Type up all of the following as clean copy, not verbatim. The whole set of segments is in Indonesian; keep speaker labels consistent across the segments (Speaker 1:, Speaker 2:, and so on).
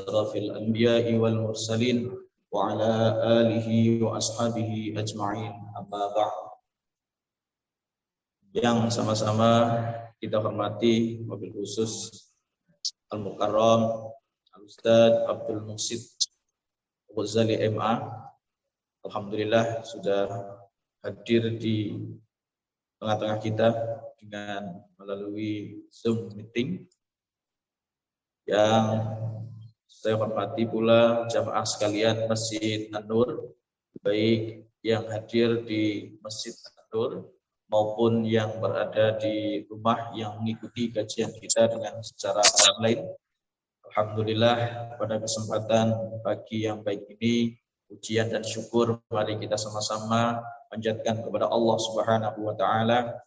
Speaker 1: asyrafil anbiya'i wal mursalin wa ala alihi wa ashabihi ajma'in, amma ba'd. Yang sama-sama kita hormati, wabil khusus Al-Mukarram Al-Ustadz Abdul Muhsin Al-Ghazali MA. Alhamdulillah sudah hadir di tengah-tengah kita dengan melalui Zoom meeting. Yang saya hormati pula jamaah sekalian Masjid An-Nur, baik yang hadir di Masjid An-Nur maupun yang berada di rumah yang mengikuti kajian kita dengan secara online. Alhamdulillah, pada kesempatan pagi yang baik ini, pujian dan syukur mari kita sama-sama panjatkan kepada Allah Subhanahu wa taala.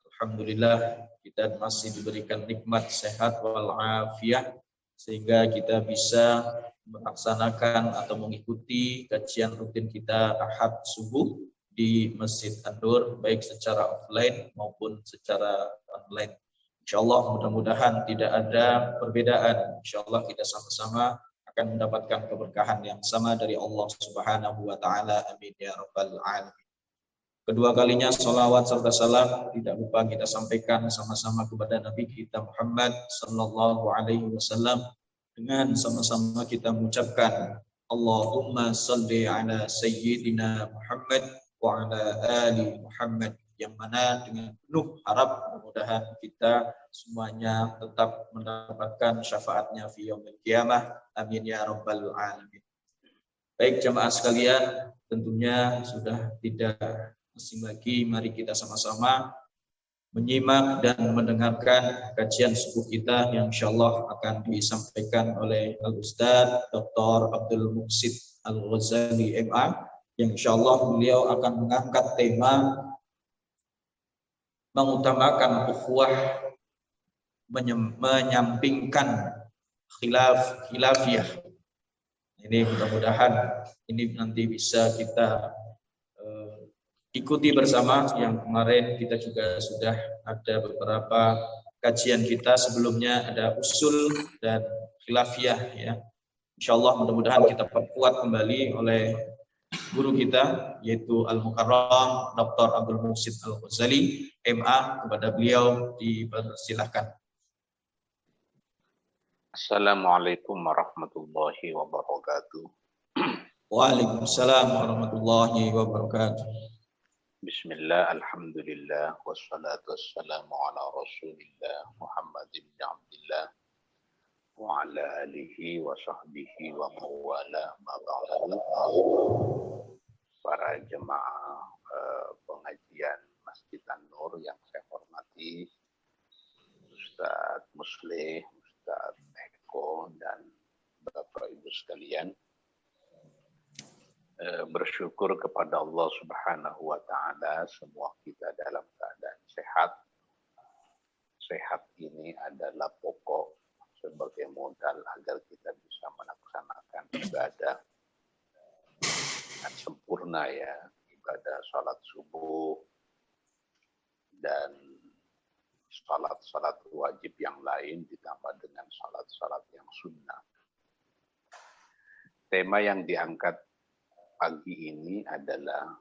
Speaker 1: Alhamdulillah, kita masih diberikan nikmat sehat wal afiat sehingga kita bisa melaksanakan atau mengikuti kajian rutin kita Ahad subuh di Masjid An-Nur, baik secara offline maupun secara online. Insyaallah mudah-mudahan tidak ada perbedaan. Insyaallah kita sama-sama akan mendapatkan keberkahan yang sama dari Allah Subhanahu wa taala. Amin ya rabbal alamin. Kedua kalinya salawat serta salam tidak lupa kita sampaikan sama-sama kepada Nabi kita Muhammad sallallahu alaihi wasallam dengan sama-sama kita mengucapkan Allahumma salli ala sayyidina Muhammad wa ala ali Muhammad, yang mana dengan penuh harap mudah-mudahan kita semuanya tetap mendapatkan syafaatnya fi yaumil qiyamah. Amin ya rabbal alamin. Baik jamaah sekalian, tentunya sudah tidak asing lagi, mari kita sama-sama menyimak dan mendengarkan kajian subuh kita yang insyaallah akan disampaikan oleh Al-Ustadz Dr. Abdul Muhsin Al-Ghazali MA, yang insyaallah beliau akan mengangkat tema mengutamakan ukhuwah, menyampingkan khilafiyah. Ini mudah-mudahan ini nanti bisa kita ikuti bersama. Yang kemarin kita juga sudah ada beberapa kajian kita sebelumnya, ada usul dan khilafiyah ya. Insyaallah mudah-mudahan kita perkuat kembali oleh guru kita yaitu Al-Mukarram Dr. Abdul Muhsin Al-Ghazali MA. Kepada beliau dipersilahkan.
Speaker 2: Assalamualaikum warahmatullahi wabarakatuh.
Speaker 1: Waalaikumsalam warahmatullahi wabarakatuh.
Speaker 2: Bismillah, alhamdulillah, wassalatu wassalamu ala rasulillah Muhammad bin Abdullah wa ala alihi wa sahbihi wa mawala ma ba'du. Para jemaah pengajian Masjid An-Nur yang saya hormati, Ustaz Musleh, Ustaz Eko, dan Bapak Ibu sekalian, bersyukur kepada Allah Subhanahu wa taala semua kita dalam keadaan sehat. Sehat ini adalah pokok sebagai modal agar kita bisa melaksanakan ibadah dengan sempurna ya, ibadah salat subuh dan salat-salat wajib yang lain ditambah dengan salat-salat yang sunnah. Tema yang diangkat pagi ini adalah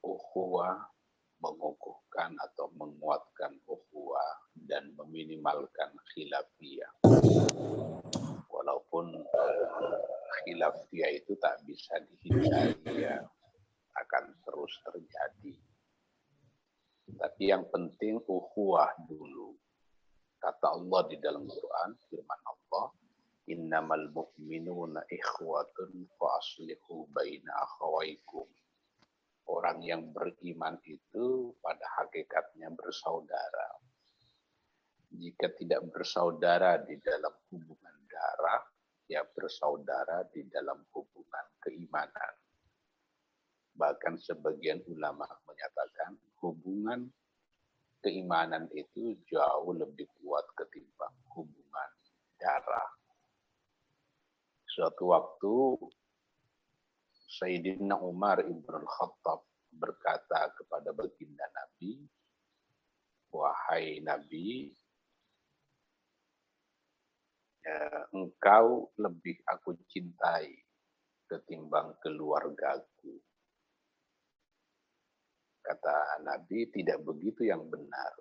Speaker 2: ukhuwah, mengukuhkan atau menguatkan ukhuwah dan meminimalkan khilafiyah. Walaupun khilafiyah itu tak bisa dihindari ya, akan terus terjadi. Tapi yang penting ukhuwah dulu. Kata Allah di dalam Quran, firman Allah, innamal mu'minuna ikhwatun fa aslihu baina akhawaykum. Orang yang beriman itu pada hakikatnya bersaudara. Jika tidak bersaudara di dalam hubungan darah, ya bersaudara di dalam hubungan keimanan. Bahkan sebagian ulama menyatakan hubungan keimanan itu jauh lebih kuat ketimbang hubungan darah. Suatu waktu Sayyidina Umar ibn al-Khattab berkata kepada baginda Nabi, wahai Nabi, engkau lebih aku cintai ketimbang keluargaku. Kata Nabi, tidak begitu yang benar.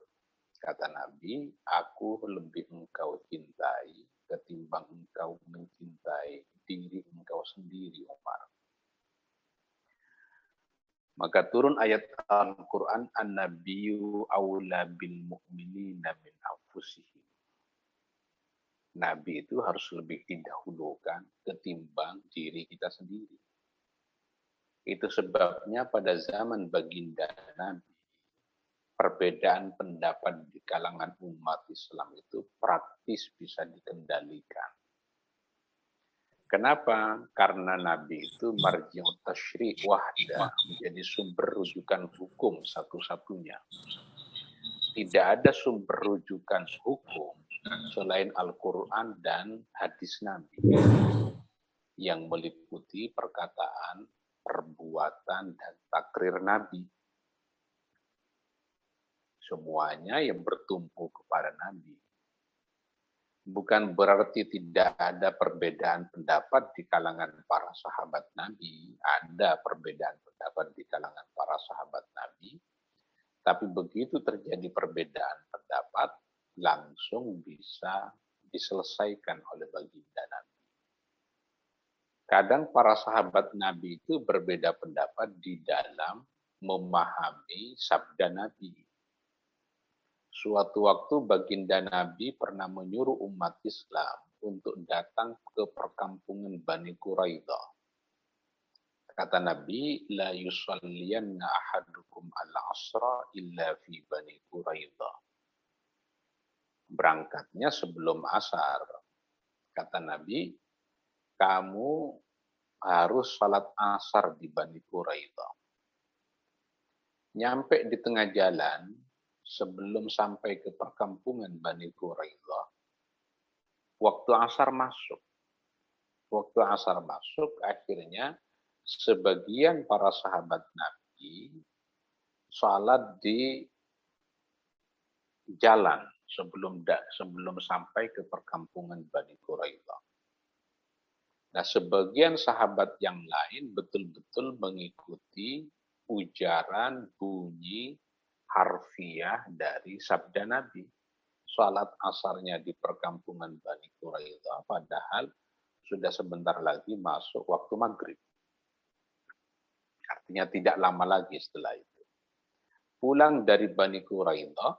Speaker 2: Kata Nabi, aku lebih engkau cintai ketimbang engkau mencintai diri engkau sendiri, Umar. Maka turun ayat Al-Quran, An-Nabiyyu awla bil mu'minina min anfusihim. Nabi itu harus lebih didahulukan ketimbang diri kita sendiri. Itu sebabnya pada zaman baginda Nabi, perbedaan pendapat di kalangan umat Islam itu praktis bisa dikendalikan. Kenapa? Karena Nabi itu marji'ut tasyri' wahda, menjadi sumber rujukan hukum satu-satunya. Tidak ada sumber rujukan hukum selain Al-Quran dan hadis Nabi yang meliputi perkataan, perbuatan, dan takrir Nabi. Semuanya yang bertumpu kepada Nabi. Bukan berarti tidak ada perbedaan pendapat di kalangan para sahabat Nabi. Ada perbedaan pendapat di kalangan para sahabat Nabi. Tapi begitu terjadi perbedaan pendapat, langsung bisa diselesaikan oleh baginda Nabi. Kadang para sahabat Nabi itu berbeda pendapat di dalam memahami sabda Nabi. Suatu waktu baginda Nabi pernah menyuruh umat Islam untuk datang ke perkampungan Bani Quraidah. Kata Nabi, la yusalliyanna ahadukum al-asra illa fi Bani Quraidah. Berangkatnya sebelum asar. Kata Nabi, kamu harus salat asar di Bani Quraidah. Nyampe di tengah jalan, sebelum sampai ke perkampungan Bani Quraidah, waktu asar masuk. Waktu asar masuk, akhirnya sebagian para sahabat Nabi salat di jalan sebelum sampai ke perkampungan Bani Quraidah. Nah, sebagian sahabat yang lain betul-betul mengikuti ujaran bunyi harfiah dari sabda Nabi. Salat asarnya di perkampungan Bani Quraidah, padahal sudah sebentar lagi masuk waktu maghrib. Artinya tidak lama lagi setelah itu. Pulang dari Bani Quraidah,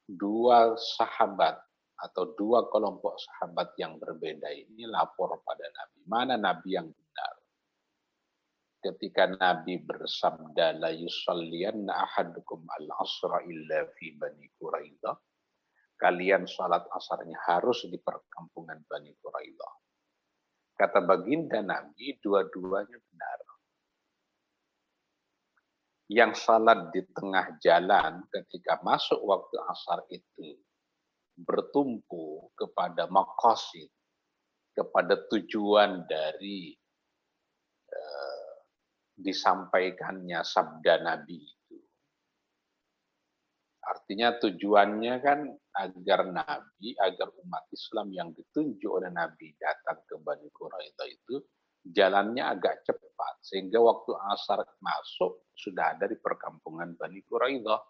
Speaker 2: dua sahabat atau dua kelompok sahabat yang berbeda ini lapor pada Nabi. Mana Nabi yang benar? Ketika Nabi bersabda, la yusalliyanna ahadukum al-asra illa fi Bani Quraidah. Kalian salat asarnya harus di perkampungan Bani Quraidah. Kata baginda Nabi, dua-duanya benar. Yang salat di tengah jalan ketika masuk waktu asar itu bertumpu kepada maqasid, kepada tujuan dari disampaikannya sabda Nabi itu. Artinya tujuannya kan agar umat Islam yang ditunjuk oleh Nabi datang ke Bani Quraidah itu jalannya agak cepat, sehingga waktu asar masuk sudah ada di perkampungan Bani Quraidah.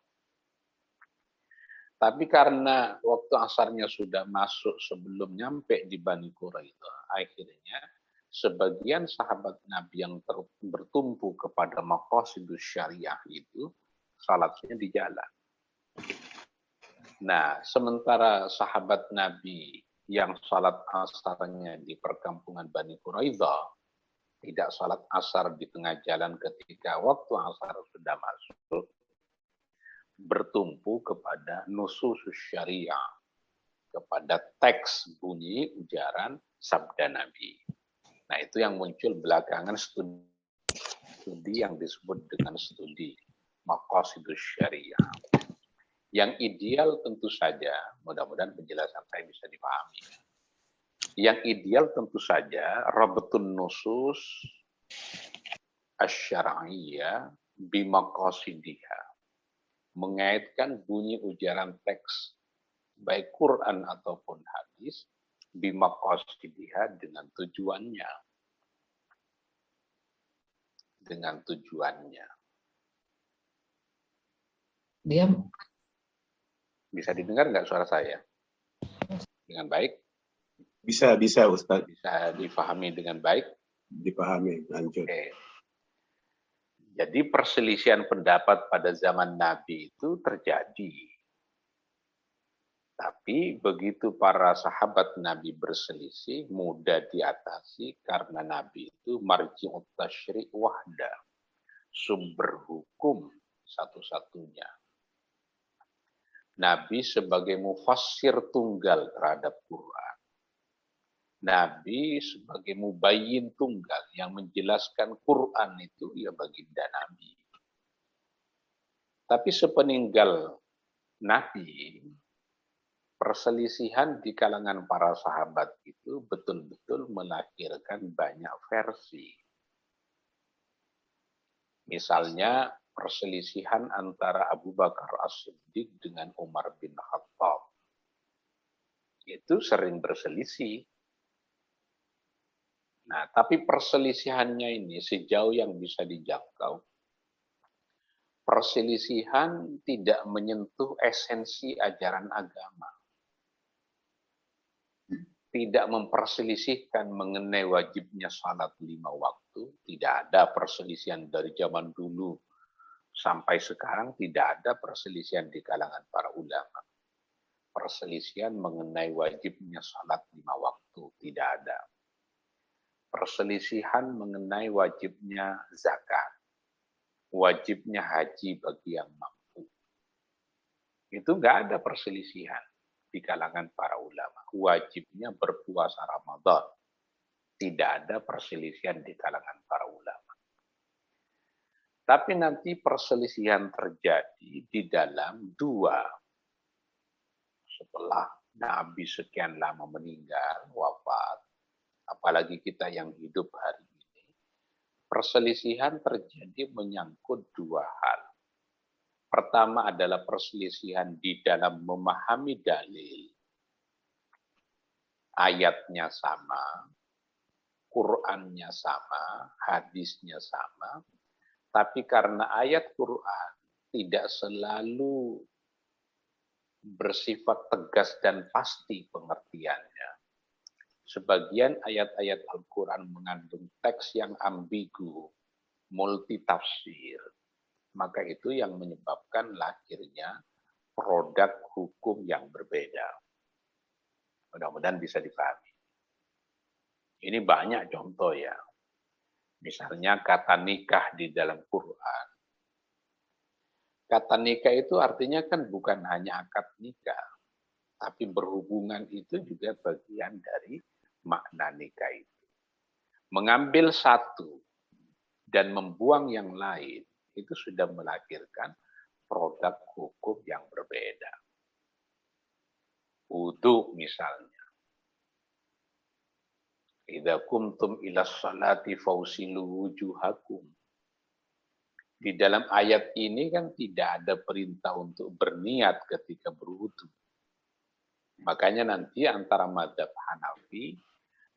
Speaker 2: Tapi karena waktu asarnya sudah masuk sebelum nyampe di Bani Quraidah, akhirnya sebagian sahabat Nabi yang bertumpu kepada maqasidus syariah itu, salatnya di jalan. Nah, sementara sahabat Nabi yang salat asarnya di perkampungan Bani Quraidah, tidak salat asar di tengah jalan ketika waktu asar sudah masuk, bertumpu kepada nususus syariah, kepada teks bunyi ujaran sabda Nabi. Nah, itu yang muncul belakangan studi yang disebut dengan studi maqasidus syariah. Yang ideal tentu saja, mudah-mudahan penjelasan saya bisa dipahami. Yang ideal tentu saja rabtun nusus asy-syar'iyyah bimaqasidiha. Mengaitkan bunyi ujaran teks baik Quran ataupun hadis bimaqasidiha dengan tujuannya. Dengan tujuannya.
Speaker 3: Dia
Speaker 2: Bisa didengar nggak suara saya? Dengan baik?
Speaker 4: Bisa Ustaz.
Speaker 2: Bisa difahami dengan baik?
Speaker 4: Dipahami, lanjut.
Speaker 2: Oke. Jadi perselisihan pendapat pada zaman Nabi itu terjadi. Tapi begitu para sahabat Nabi berselisih, mudah diatasi karena Nabi itu marji'ut tasyri' wahda, sumber hukum satu-satunya. Nabi sebagai mufassir tunggal terhadap Quran. Nabi sebagai mubayyin tunggal yang menjelaskan Quran itu ya baginda Nabi. Tapi sepeninggal Nabi, perselisihan di kalangan para sahabat itu betul-betul melahirkan banyak versi. Misalnya perselisihan antara Abu Bakar As-Siddiq dengan Umar bin Khattab. Itu sering berselisih. Nah, tapi perselisihannya ini sejauh yang bisa dijangkau, perselisihan tidak menyentuh esensi ajaran agama. Tidak memperselisihkan mengenai wajibnya salat 5 waktu. Tidak ada perselisihan dari zaman dulu sampai sekarang, tidak ada perselisihan di kalangan para ulama. Perselisihan mengenai wajibnya salat 5 waktu, tidak ada. Perselisihan mengenai wajibnya zakat, wajibnya haji bagi yang mampu. Itu nggak ada perselisihan di kalangan para ulama. Wajibnya berpuasa Ramadan. Tidak ada perselisihan di kalangan para ulama. Tapi nanti perselisihan terjadi di dalam dua. Setelah Nabi sekian lama meninggal, wafat, apalagi kita yang hidup hari ini, perselisihan terjadi menyangkut dua hal. Pertama adalah perselisihan di dalam memahami dalil. Ayatnya sama, Qur'annya sama, hadisnya sama, tapi karena ayat Qur'an tidak selalu bersifat tegas dan pasti pengertiannya. Sebagian ayat-ayat Al-Quran mengandung teks yang ambigu, multitafsir. Maka itu yang menyebabkan lahirnya produk hukum yang berbeda. Mudah-mudahan bisa dipahami. Ini banyak contoh ya. Misalnya kata nikah di dalam Quran. Kata nikah itu artinya kan bukan hanya akad nikah. Tapi berhubungan itu juga bagian dari makna nikah itu. Mengambil satu dan membuang yang lain, itu sudah melahirkan produk hukum yang berbeda. Wudu misalnya. Idza kumtum ila sholati fausilu wujuhakum. Di dalam ayat ini kan tidak ada perintah untuk berniat ketika berwudu. Makanya nanti antara mazhab Hanafi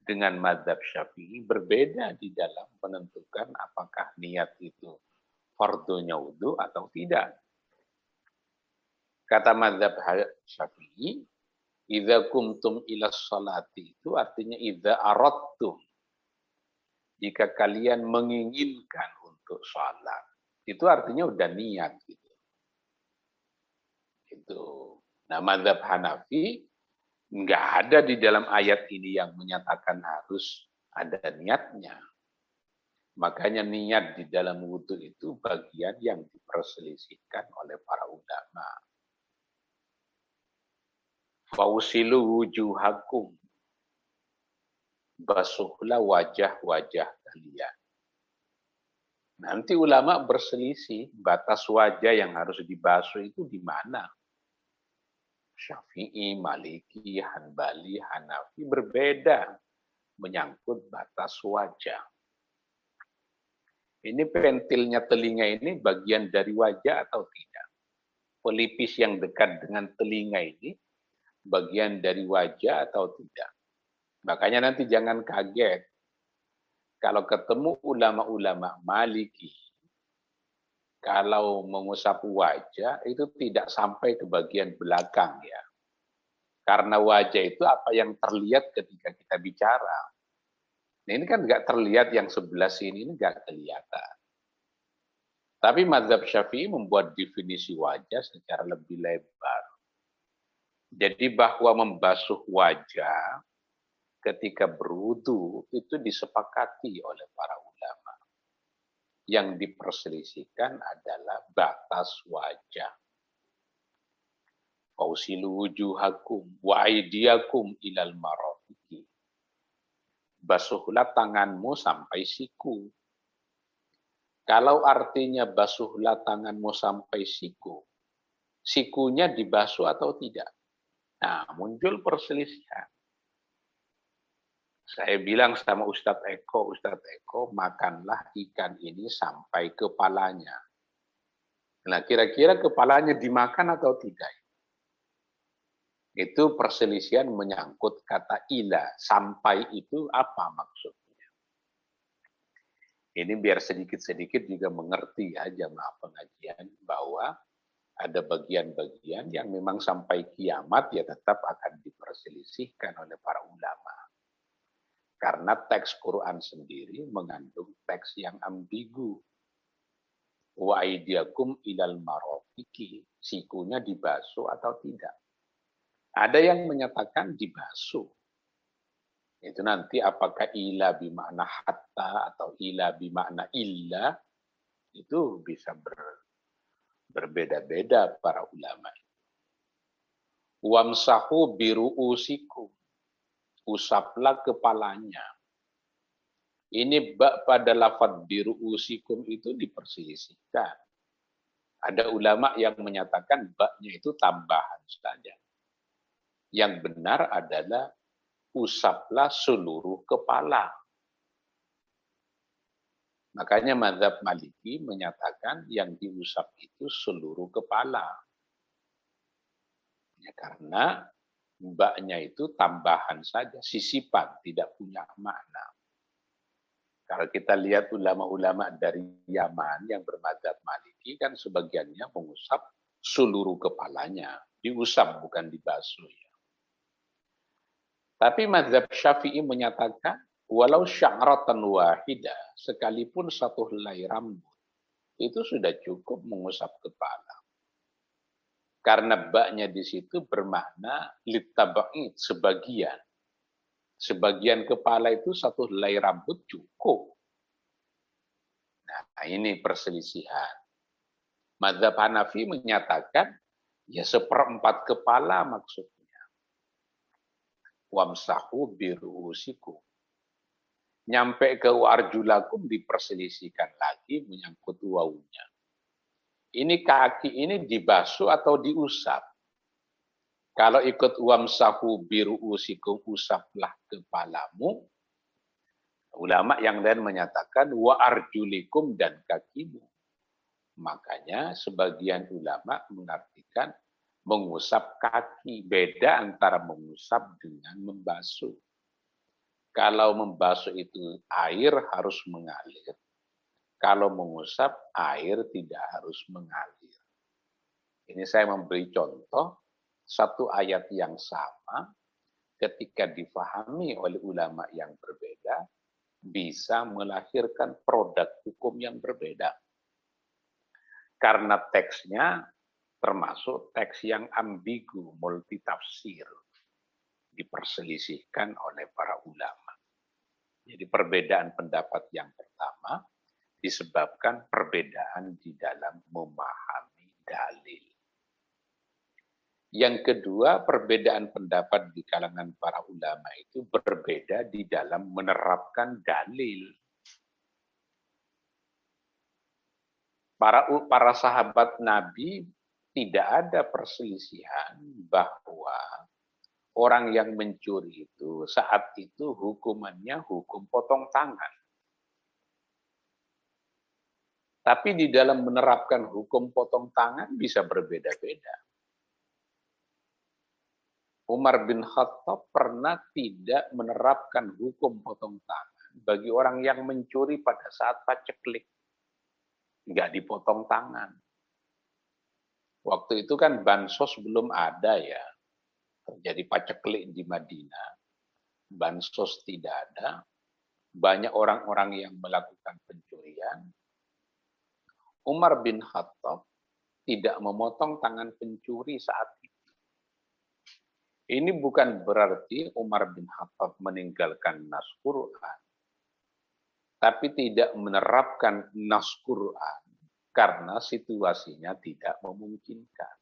Speaker 2: dengan mazhab Syafi'i berbeda di dalam menentukan apakah niat itu fardhunya wudu atau tidak. Kata mazhab Syafi'i, idza kumtum ila sholati itu artinya idza aradtum. Jika kalian menginginkan untuk sholat, itu artinya udah niat gitu. Itu. Nah, mazhab Hanafi nggak ada di dalam ayat ini yang menyatakan harus ada niatnya. Makanya niat di dalam wudu itu bagian yang diperselisihkan oleh para ulama. Fausilu wujuhakum. Basuhlah wajah-wajah kalian. Nanti ulama berselisih batas wajah yang harus dibasuh itu di mana. Syafi'i, Maliki, Hanbali, Hanafi berbeda menyangkut batas wajah. Ini pentilnya telinga ini bagian dari wajah atau tidak? Pelipis yang dekat dengan telinga ini bagian dari wajah atau tidak? Makanya nanti jangan kaget kalau ketemu ulama-ulama Maliki, kalau mengusap wajah itu tidak sampai ke bagian belakang ya. Karena wajah itu apa yang terlihat ketika kita bicara. Nah, ini kan nggak terlihat, yang sebelah sini ini nggak kelihatan. Tapi mazhab Syafi'i membuat definisi wajah secara lebih lebar. Jadi bahwa membasuh wajah ketika berwudu itu disepakati oleh para ulama. Yang diperselisihkan adalah batas wajah. Fausilu wujuhakum wa aydiyakum ilal marafiqi. Basuhlah tanganmu sampai siku. Kalau artinya basuhlah tanganmu sampai siku, sikunya dibasuh atau tidak? Nah, muncul perselisihan. Saya bilang sama Ustadz Eko, makanlah ikan ini sampai kepalanya. Nah, kira-kira kepalanya dimakan atau tidak? Itu perselisihan menyangkut kata ila. Sampai itu apa maksudnya? Ini biar sedikit-sedikit juga mengerti ya jamaah pengajian bahwa ada bagian-bagian yang memang sampai kiamat ya tetap akan diperselisihkan oleh para ulama. Karena teks Quran sendiri mengandung teks yang ambigu. Wa aidiakum ilal marafiqi, sikunya dibasuh atau tidak. Ada yang menyatakan dibasuh. Itu nanti apakah ila bimakna hatta atau ila bimakna illa, itu bisa berbeda-beda para ulama. Wamsahu biru'usikum, usaplah kepalanya. Ini bak pada lafaz biru'usikum itu diperselisihkan. Ada ulama yang menyatakan baknya itu tambahan saja. Yang benar adalah usaplah seluruh kepala. Makanya mazhab Maliki menyatakan yang diusap itu seluruh kepala. Ya, karena baknya itu tambahan saja, sisipan, tidak punya makna. Kalau kita lihat ulama-ulama dari Yaman yang bermadzhab Maliki kan sebagiannya mengusap seluruh kepalanya, diusap bukan dibasuh. Ya. Tapi mazhab Syafi'i menyatakan walau sya'ratan wahidah, sekalipun satu helai rambut, itu sudah cukup mengusap kepala. Karena baknya di situ bermakna litaba'id, sebagian. Sebagian kepala itu satu helai rambut cukup. Nah, ini perselisihan. Mazhab Hanafi menyatakan ya 1/4 kepala maksudnya. Wamsahu biru'usikum. Nyampe ke arjulakum diperselisihkan lagi menyangkut wawunya. Ini kaki ini dibasuh atau diusap? Kalau ikut wamsahu biru'usikum, usaplah kepalamu. Ulama yang lain menyatakan wa arjulikum, dan kakimu. Makanya sebagian ulama mengartikan mengusap kaki. Beda antara mengusap dengan membasuh. Kalau membasuh itu air harus mengalir. Kalau mengusap, air tidak harus mengalir. Ini saya memberi contoh, satu ayat yang sama, ketika difahami oleh ulama yang berbeda, bisa melahirkan produk hukum yang berbeda. Karena teksnya termasuk teks yang ambigu, multitafsir, diperselisihkan oleh para ulama. Jadi perbedaan pendapat yang pertama disebabkan perbedaan di dalam memahami dalil. Yang kedua, perbedaan pendapat di kalangan para ulama itu berbeda di dalam menerapkan dalil. Para sahabat Nabi tidak ada perselisihan bahwa orang yang mencuri itu saat itu hukumannya hukum potong tangan. Tapi di dalam menerapkan hukum potong tangan bisa berbeda-beda. Umar bin Khattab pernah tidak menerapkan hukum potong tangan bagi orang yang mencuri pada saat paceklik. Nggak dipotong tangan. Waktu itu kan bansos belum ada ya. Terjadi paceklik di Madinah. Bansos tidak ada. Banyak orang-orang yang melakukan pencurian. Umar bin Khattab tidak memotong tangan pencuri saat itu. Ini bukan berarti Umar bin Khattab meninggalkan nas Quran, tapi tidak menerapkan nas Quran karena situasinya tidak memungkinkan.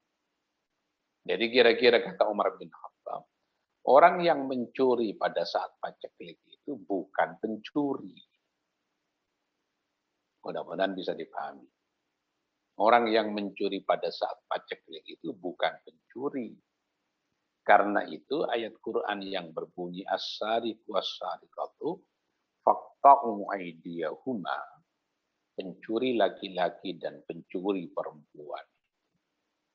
Speaker 2: Jadi kira-kira kata Umar bin Khattab, orang yang mencuri pada saat paceklik itu bukan pencuri. Mudah-mudahan bisa dipahami. Orang yang mencuri pada saat paceklik itu bukan pencuri. Karena itu ayat Quran yang berbunyi as-sariqu was-sariqatu faqta'u aydiyahuma, pencuri laki-laki dan pencuri perempuan.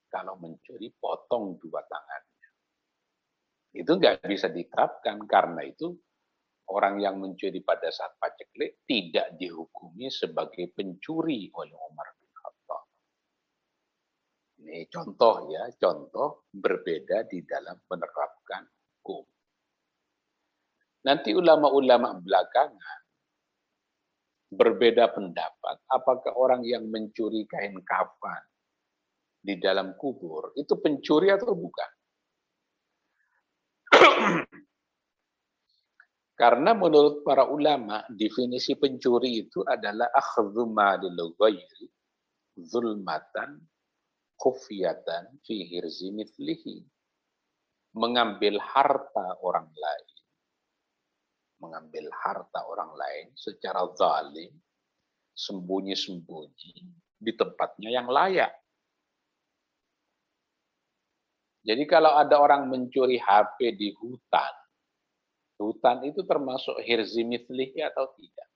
Speaker 2: Kalau mencuri potong dua tangannya. Itu nggak bisa diterapkan karena itu orang yang mencuri pada saat paceklik tidak dihukumi sebagai pencuri oleh Umar bin Khattab. Ini contoh ya, contoh berbeda di dalam menerapkan hukum. Nanti ulama-ulama belakangan berbeda pendapat, apakah orang yang mencuri kain kafan di dalam kubur itu pencuri atau bukan? Karena menurut para ulama, definisi pencuri itu adalah akhdhu malil ghairi zulmatan khufyatan fi hirzi mithlihi. Mengambil harta orang lain. Mengambil harta orang lain secara zalim, sembunyi-sembunyi di tempatnya yang layak. Jadi kalau ada orang mencuri HP di hutan, hutan itu termasuk hirzi mithlihi atau tidak?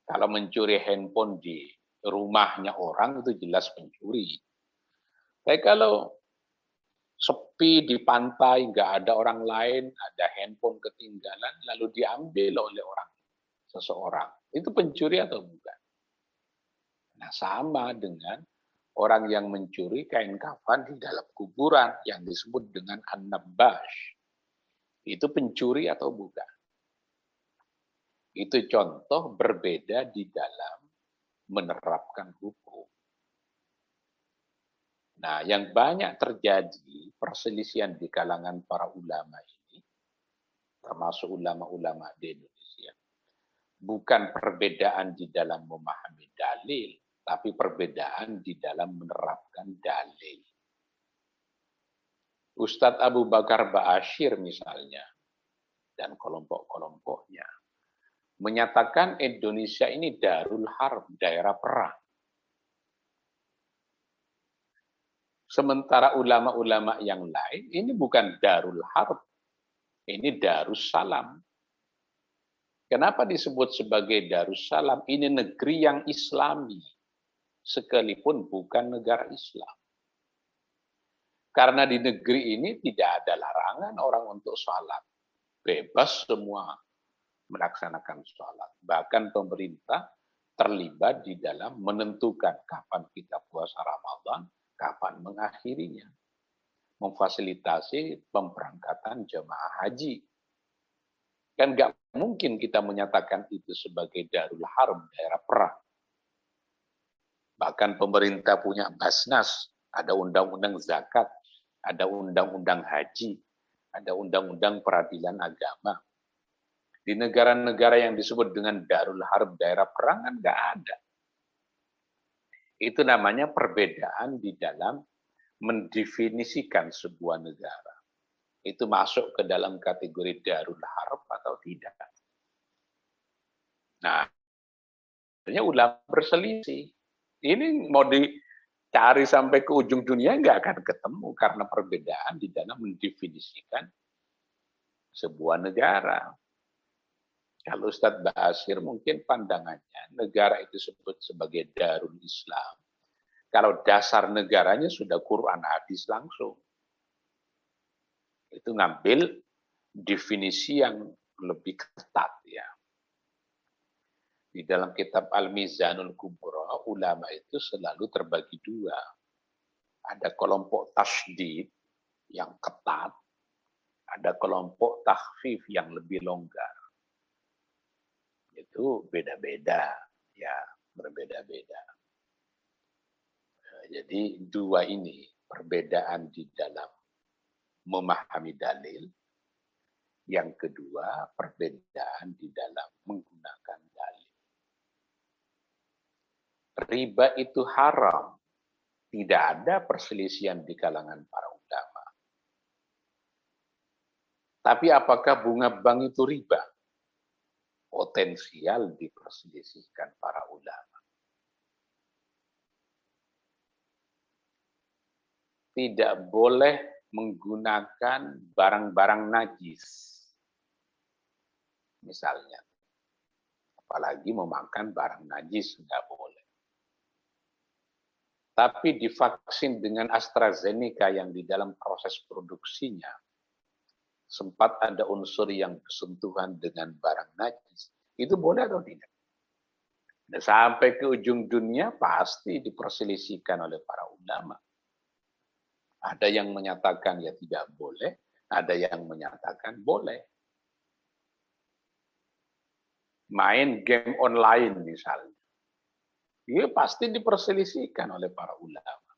Speaker 2: Kalau mencuri handphone di rumahnya orang itu jelas pencuri. Tapi kalau sepi di pantai, nggak ada orang lain, ada handphone ketinggalan, lalu diambil oleh orang seseorang, itu pencuri atau bukan? Nah, sama dengan orang yang mencuri kain kafan di dalam kuburan yang disebut dengan an-nabbash. Itu pencuri atau bukan? Itu contoh berbeda di dalam menerapkan hukum. Nah, yang banyak terjadi perselisihan di kalangan para ulama ini, termasuk ulama-ulama di Indonesia, bukan perbedaan di dalam memahami dalil, tapi perbedaan di dalam menerapkan dalil. Ustadz Abu Bakar Ba'asyir misalnya, dan kelompok-kelompoknya, menyatakan Indonesia ini darul harb, daerah perang. Sementara ulama-ulama yang lain, ini bukan darul harb, ini darussalam. Kenapa disebut sebagai darussalam? Ini negeri yang islami, sekalipun bukan negara Islam. Karena di negeri ini tidak ada larangan orang untuk sholat. Bebas semua melaksanakan sholat. Bahkan pemerintah terlibat di dalam menentukan kapan kita puasa Ramadan, kapan mengakhirinya. Memfasilitasi pemberangkatan jemaah haji. Kan nggak mungkin kita menyatakan itu sebagai darul harb, daerah perang. Bahkan pemerintah punya Basnas, ada undang-undang zakat, ada undang-undang haji, ada undang-undang peradilan agama. Di negara-negara yang disebut dengan darul harb, daerah perang, kan nggak ada. Itu namanya perbedaan di dalam mendefinisikan sebuah negara. Itu masuk ke dalam kategori darul harb atau tidak. Nah, akhirnya ulama berselisih. Ini mau dicari sampai ke ujung dunia nggak akan ketemu karena perbedaan di dalam mendefinisikan sebuah negara. Kalau Ustadz Ba'asyir mungkin pandangannya negara itu disebut sebagai darul Islam. Kalau dasar negaranya sudah Quran hadis langsung. itu ngambil definisi yang lebih ketat ya. Di dalam kitab Al-Mizanul Kubra, ulama itu selalu terbagi dua. Ada kelompok tasydid yang ketat, ada kelompok takhfif yang lebih longgar. Itu beda-beda, ya, berbeda-beda. Jadi dua ini perbedaan di dalam memahami dalil. Yang kedua, perbedaan di dalam menggunakan dalil. Riba itu haram. Tidak ada perselisihan di kalangan para ulama. Tapi apakah bunga bank itu riba? Potensial diperselisihkan para ulama. Tidak boleh menggunakan barang-barang najis. Misalnya. Apalagi memakan barang najis, nggak boleh. Tapi divaksin dengan AstraZeneca yang di dalam proses produksinya, sempat ada unsur yang bersentuhan dengan barang najis, itu boleh atau tidak? Dan sampai ke ujung dunia pasti diperselisihkan oleh para ulama. Ada yang menyatakan ya tidak boleh, ada yang menyatakan boleh. Main game online misalnya. Ini pasti diperselisihkan oleh para ulama.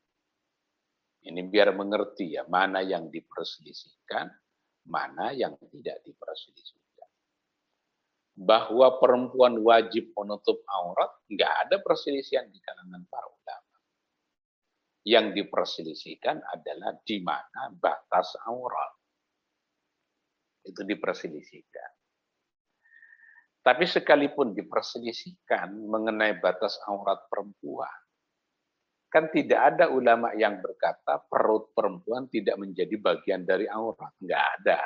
Speaker 2: Ini biar mengerti ya, mana yang diperselisihkan, mana yang tidak diperselisihkan. Bahwa perempuan wajib menutup aurat, nggak ada perselisihan di kalangan para ulama. Yang diperselisihkan adalah di mana batas aurat. Itu diperselisihkan. Tapi sekalipun diperselisihkan mengenai batas aurat perempuan, kan tidak ada ulama yang berkata perut perempuan tidak menjadi bagian dari aurat. Nggak ada.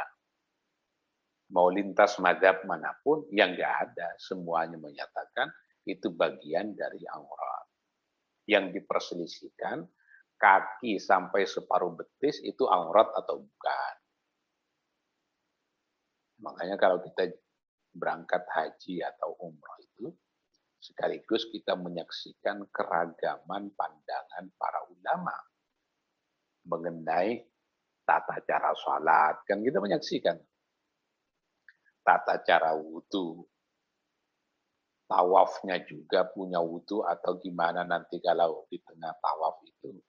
Speaker 2: Mau lintas mazhab manapun, yang nggak ada. Semuanya menyatakan itu bagian dari aurat. Yang diperselisihkan, kaki sampai separuh betis itu aurat atau bukan. Makanya kalau kita berangkat haji atau umrah itu, sekaligus kita menyaksikan keragaman pandangan para ulama mengenai tata cara sholat. Kan kita menyaksikan tata cara wudhu, tawafnya juga punya wudhu atau gimana nanti kalau di tengah tawaf itu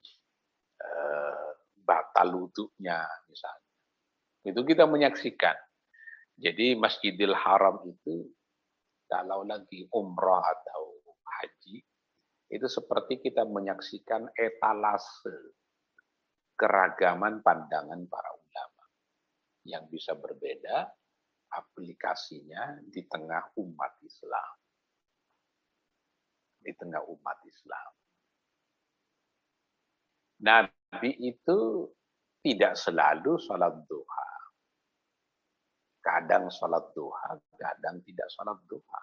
Speaker 2: batal wudhunya misalnya. Itu kita menyaksikan. Jadi Masjidil Haram itu kalau lagi umrah atau haji, itu seperti kita menyaksikan etalase keragaman pandangan para ulama yang bisa berbeda aplikasinya di tengah umat Islam. Di tengah umat Islam. Nabi itu tidak selalu sholat duha. Kadang sholat duha, kadang tidak sholat duha.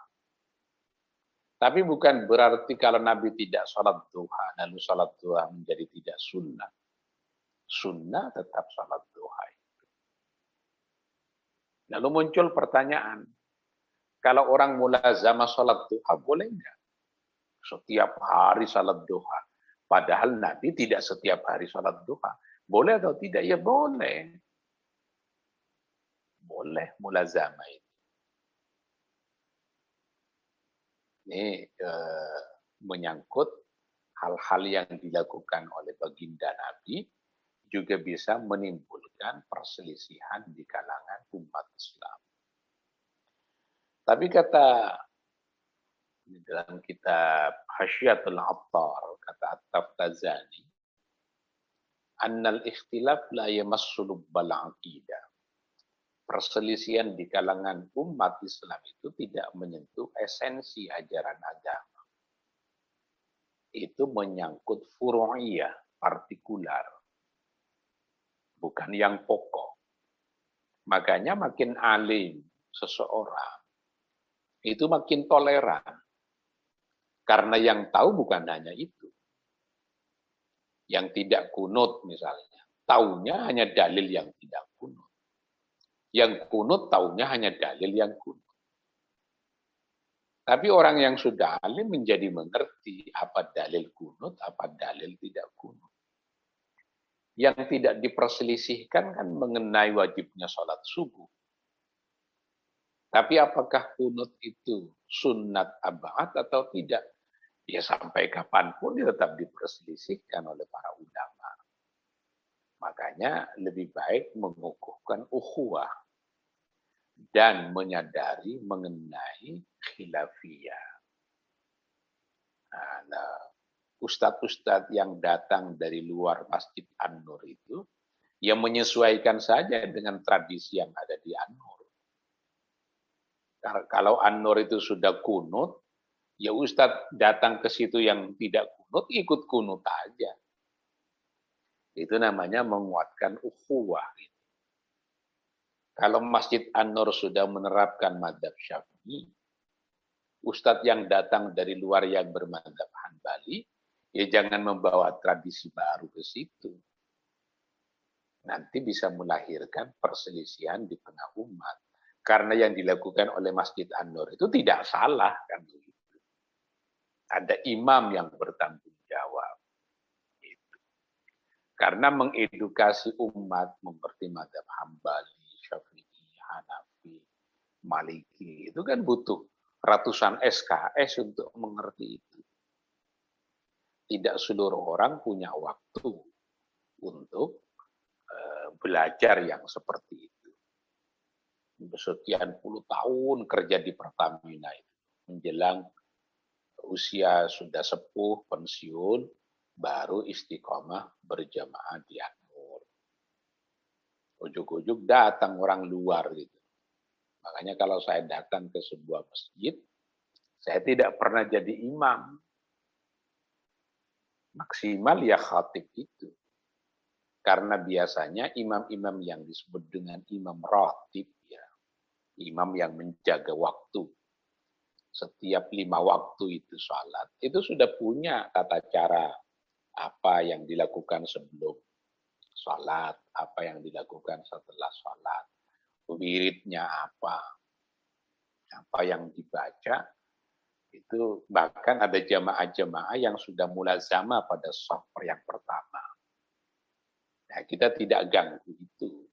Speaker 2: Tapi bukan berarti kalau Nabi tidak sholat duha, lalu sholat duha menjadi tidak sunnah. Sunnah tetap sholat duha. Lalu muncul pertanyaan, kalau orang mulazamah sholat duha, boleh nggak? Setiap hari sholat duha. Padahal Nabi tidak setiap hari sholat duha. Boleh atau tidak? Ya boleh. Boleh mulazamah itu. Ini menyangkut hal-hal yang dilakukan oleh baginda Nabi juga bisa menimbulkan perselisihan di kalangan umat Islam. Tapi kata di dalam kitab Hasyiatul Attar, kata At-Taftazani, annal ikhtilaf la yamassu lubbal aqidah. Perselisihan di kalangan umat Islam itu tidak menyentuh esensi ajaran agama. Itu menyangkut furu'iyah, partikular. Bukan yang pokok. Makanya makin alim seseorang, itu makin toleran. Karena yang tahu bukan hanya itu. Yang tidak kunut misalnya. Taunya hanya dalil yang tidak kunut. Yang kunut taunya hanya dalil yang kunut. Tapi orang yang sudah alim menjadi mengerti apa dalil kunut, apa dalil tidak kunut. Yang tidak diperselisihkan kan mengenai wajibnya sholat subuh. Tapi apakah kunut itu sunnat abad atau tidak? Ya sampai kapanpun dia tetap diperselisihkan oleh para ulama. Makanya lebih baik mengukuhkan ukhuwah dan menyadari mengenai khilafiyah. Nah, ustadz-ustadz yang datang dari luar Masjid An-Nur itu, yang menyesuaikan saja dengan tradisi yang ada di An-Nur. Kalau An-Nur itu sudah kunut, ya ustadz datang ke situ yang tidak kunut, ikut kunut aja. Itu namanya menguatkan ukhuwah. Kalau Masjid An-Nur sudah menerapkan mazhab Syafi'i, ustadz yang datang dari luar yang bermadzhab Hanbali, ya jangan membawa tradisi baru ke situ. Nanti bisa melahirkan perselisihan di tengah umat. Karena yang dilakukan oleh Masjid An-Nur itu tidak salah, kan begitu. Ada imam yang bertanggung jawab. Gitu. Karena mengedukasi umat mengerti mazhab Hanbali, Syafi'i, Hanafi, Maliki, itu kan butuh ratusan SKS untuk mengerti itu. Tidak seluruh orang punya waktu untuk belajar yang seperti itu. Sekian puluh tahun kerja di Pertamina itu. Menjelang usia sudah sepuh, pensiun, baru istiqomah berjamaah di An-Nur. Ujuk-ujuk datang orang luar gitu. Makanya kalau saya datang ke sebuah masjid, saya tidak pernah jadi imam. Maksimal ya khatib itu. Karena biasanya imam-imam yang disebut dengan imam ratib, ya, imam yang menjaga waktu. Setiap 5 waktu itu sholat. Itu sudah punya tata cara apa yang dilakukan sebelum sholat, apa yang dilakukan setelah sholat. Wiridnya apa yang dibaca. Itu bahkan ada jamaah-jamaah yang sudah mulazamah pada shaf yang pertama. Nah, kita tidak ganggu itu.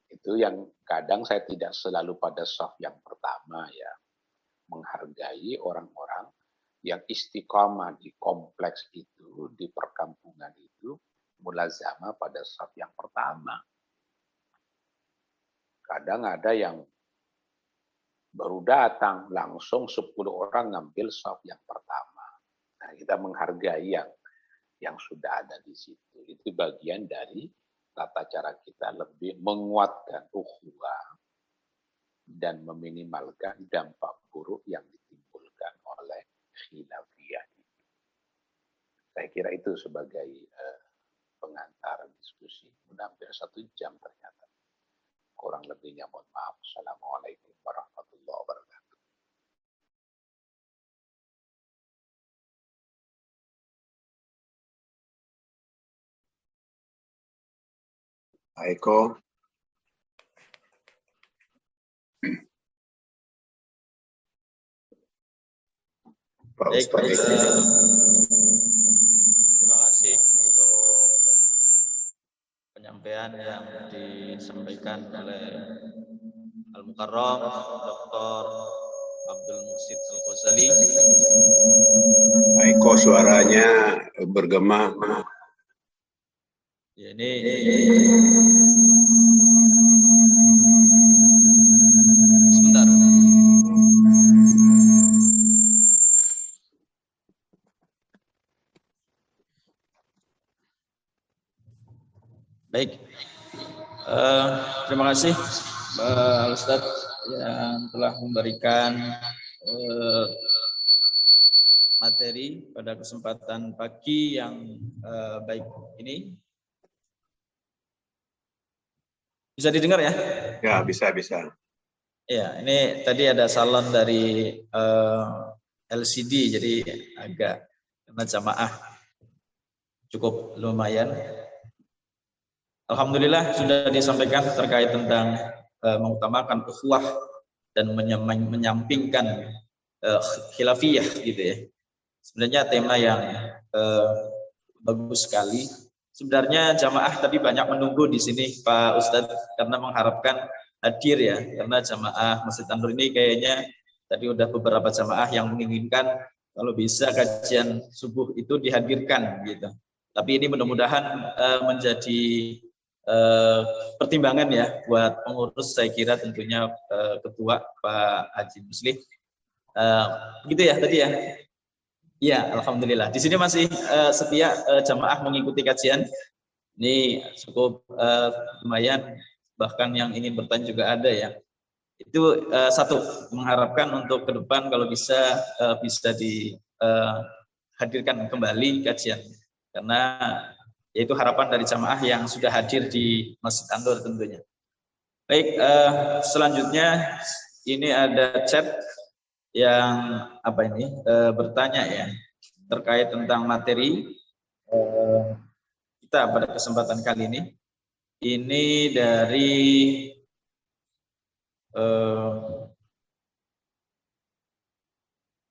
Speaker 2: Itu yang kadang saya tidak selalu pada shaf yang pertama ya. Menghargai orang-orang yang istiqamah di kompleks itu, di perkampungan itu, mulazamah pada shaf yang pertama. Kadang ada yang baru datang, langsung 10 orang ngambil shaf yang pertama. Nah, kita menghargai yang sudah ada di situ. Itu bagian dari tata cara kita lebih menguatkan ukhuwah dan meminimalkan dampak buruk yang ditimbulkan oleh khilafiyah. Saya kira itu sebagai pengantar diskusi. Sudah hampir 1 jam ternyata. Kurang lebihnya mohon maaf. Assalamualaikum warahmatullahi wabarakatuh.
Speaker 4: Eko. Pak
Speaker 1: Baik,
Speaker 4: Ustaz Eko.
Speaker 1: terima kasih untuk penyampaian yang disampaikan oleh Al-Mukarram Dr. Abdul Muhsin Al-Ghazali.
Speaker 4: Eko suaranya bergema.
Speaker 1: Ya, ini sebentar. Baik, terima kasih Pak Ustadz yang telah memberikan materi pada kesempatan pagi yang baik ini. Bisa didengar ya?
Speaker 4: Ya, bisa.
Speaker 1: Ya, ini tadi ada salon dari LCD, jadi agak kena jamaah cukup lumayan. Alhamdulillah sudah disampaikan terkait tentang mengutamakan ukhuwah dan menyampingkan khilafiyah gitu ya. Sebenarnya tema yang bagus sekali. Sebenarnya jamaah tadi banyak menunggu di sini Pak Ustadz karena mengharapkan hadir ya, karena jamaah Masjid An-Nur ini kayaknya tadi udah beberapa jamaah yang menginginkan kalau bisa kajian subuh itu dihadirkan gitu. Tapi ini mudah-mudahan menjadi pertimbangan ya buat pengurus, saya kira tentunya Ketua Pak Haji Muslih. Begitu ya tadi ya. Iya, alhamdulillah. Di sini masih setia jamaah mengikuti kajian. Ini cukup lumayan. Bahkan yang ingin bertanya juga ada ya. Itu satu, mengharapkan untuk ke depan kalau bisa dihadirkan kembali kajian. Karena yaitu harapan dari jamaah yang sudah hadir di Masjid An-Nur tentunya. Baik, selanjutnya ini ada chat yang bertanya ya terkait tentang materi kita pada kesempatan kali ini. Ini dari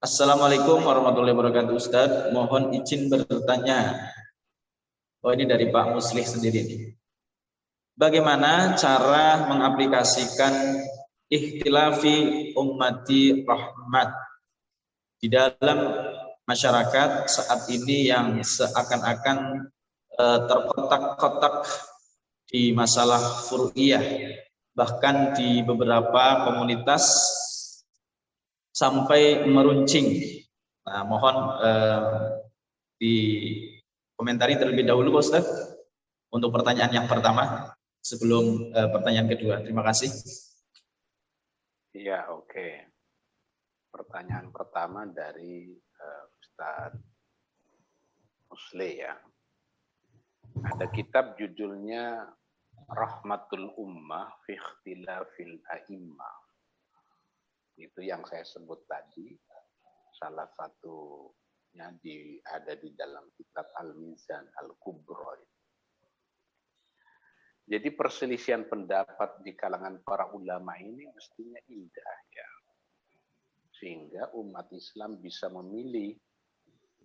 Speaker 1: Assalamualaikum warahmatullahi wabarakatuh Ustaz, mohon izin bertanya. Oh, ini dari Pak Muslih sendiri nih. Bagaimana cara mengaplikasikan ikhtilafi ummati rahmat di dalam masyarakat saat ini yang seakan-akan terkotak-kotak di masalah furu'iyah, bahkan di beberapa komunitas sampai meruncing. Nah, mohon dikomentari terlebih dahulu Pak Ustaz untuk pertanyaan yang pertama sebelum pertanyaan kedua. Terima kasih.
Speaker 2: Iya, oke. Pertanyaan pertama dari Ustadz Muslih ya. Ada kitab judulnya Rahmatul Ummah fi Ikhtilafil A'immah. Itu yang saya sebut tadi. Salah satunya ada di dalam kitab Al-Mizan Al-Kubra. Jadi perselisihan pendapat di kalangan para ulama ini mestinya indah ya. Sehingga umat Islam bisa memilih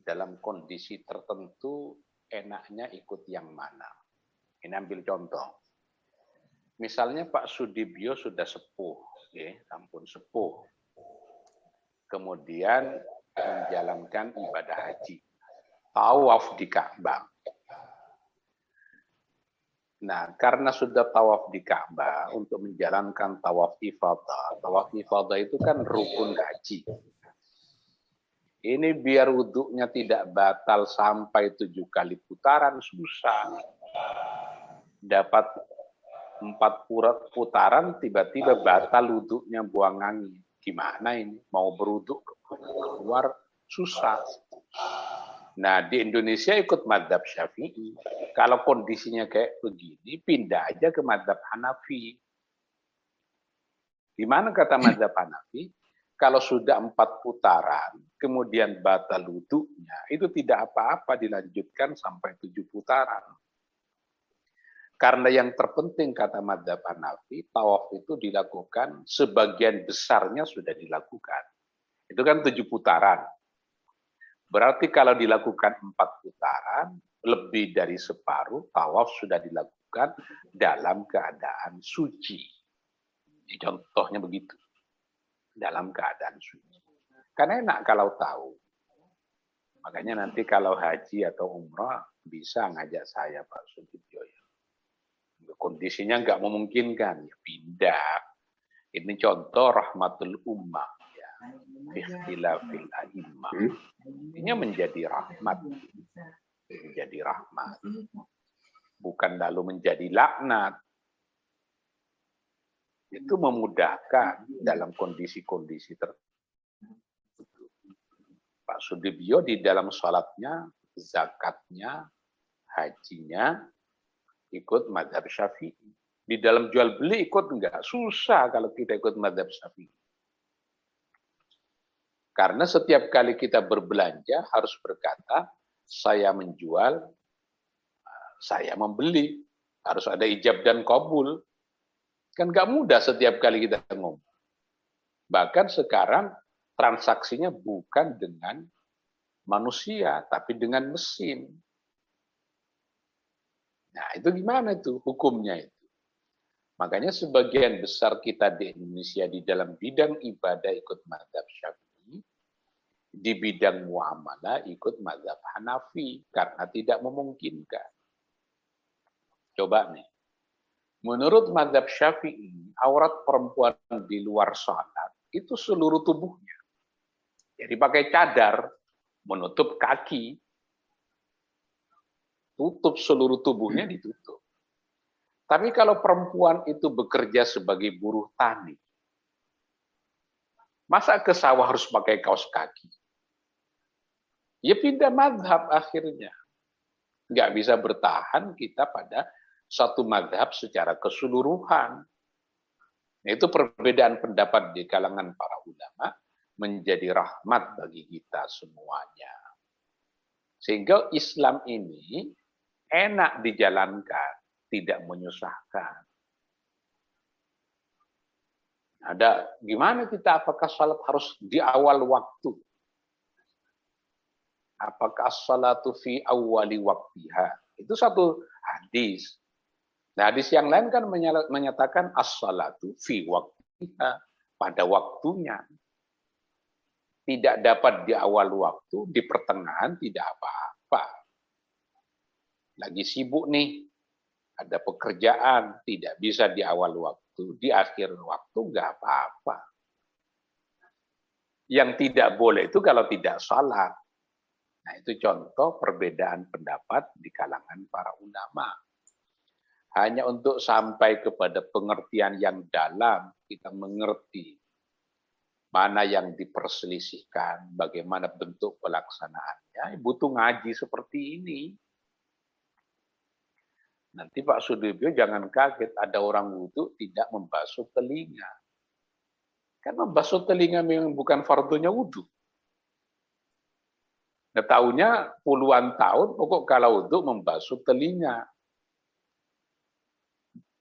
Speaker 2: dalam kondisi tertentu enaknya ikut yang mana. Ini ambil contoh. Misalnya Pak Sudibyo sudah sepuh, ya, ampun sepuh. Kemudian menjalankan ibadah haji. Tawaf di Ka'bah. Nah, karena sudah tawaf di Ka'bah untuk menjalankan tawaf ifadah. Tawaf ifadah itu kan rukun haji. Ini biar wudhunya tidak batal sampai 7 kali putaran susah. Dapat 4 putaran tiba-tiba batal wudhunya, buang angin. Gimana ini? Mau berwudhu keluar susah. Nah, di Indonesia ikut madzhab Syafi'i. Kalau kondisinya kayak begini, pindah aja ke madzhab Hanafi. Di mana kata madzhab Hanafi? Kalau sudah 4 putaran, kemudian batal wudhunya, itu tidak apa-apa dilanjutkan sampai 7 putaran. Karena yang terpenting kata madzhab Hanafi, tawaf itu dilakukan, sebagian besarnya sudah dilakukan. Itu kan 7 putaran. Berarti kalau dilakukan 4 putaran, lebih dari separuh tawaf sudah dilakukan dalam keadaan suci. Contohnya begitu. Dalam keadaan suci. Karena enak kalau tahu. Makanya nanti kalau haji atau umrah bisa ngajak saya Pak Sudibyo. Kondisinya nggak memungkinkan, ya pindah. Ini contoh rahmatul ummah. Ya. Ikhtilafil a'immah. Ini menjadi rahmat. Menjadi rahmat. Bukan lalu menjadi laknat. Itu memudahkan dalam kondisi-kondisi tertentu. Pak Sudibyo di dalam sholatnya, zakatnya, hajinya, ikut madzhab Syafi'i. Di dalam jual beli ikut enggak? Susah kalau kita ikut madzhab Syafi'i. Karena setiap kali kita berbelanja harus berkata, saya menjual, saya membeli. Harus ada ijab dan qabul. Kan nggak mudah setiap kali kita ngomong. Bahkan sekarang transaksinya bukan dengan manusia, tapi dengan mesin. Nah, itu gimana itu hukumnya itu? Makanya sebagian besar kita di Indonesia di dalam bidang ibadah ikut mazhab Syafi'i, di bidang muamalah ikut mazhab Hanafi karena tidak memungkinkan. Coba nih, menurut mazhab Syafi'i, aurat perempuan di luar salat itu seluruh tubuhnya. Jadi pakai cadar, menutup kaki, tutup seluruh tubuhnya ditutup. Tapi kalau perempuan itu bekerja sebagai buruh tani, masa ke sawah harus pakai kaos kaki? Ya pindah mazhab akhirnya. Nggak bisa bertahan kita pada satu mazhab secara keseluruhan. Itu perbedaan pendapat di kalangan para ulama menjadi rahmat bagi kita semuanya. Sehingga Islam ini enak dijalankan, tidak menyusahkan. Ada gimana kita, apakah salat harus di awal waktu? Apakah salatu fi awwali waktiha? Itu satu hadis. Nah, hadis yang lain kan menyatakan as-salatu fi waktiha, pada waktunya. Tidak dapat di awal waktu, di pertengahan tidak apa-apa. Lagi sibuk nih, ada pekerjaan, tidak bisa di awal waktu, di akhir waktu nggak apa-apa. Yang tidak boleh itu kalau tidak salat. Nah, itu contoh perbedaan pendapat di kalangan para ulama. Hanya untuk sampai kepada pengertian yang dalam, kita mengerti mana yang diperselisihkan, bagaimana bentuk pelaksanaannya, butuh ngaji seperti ini. Nanti Pak Sudibyo jangan kaget ada orang wudhu tidak membasuh telinga. Kan membasuh telinga memang bukan fardunya wudhu. Nah, taunya puluhan tahun pokok kalau wudhu membasuh telinga.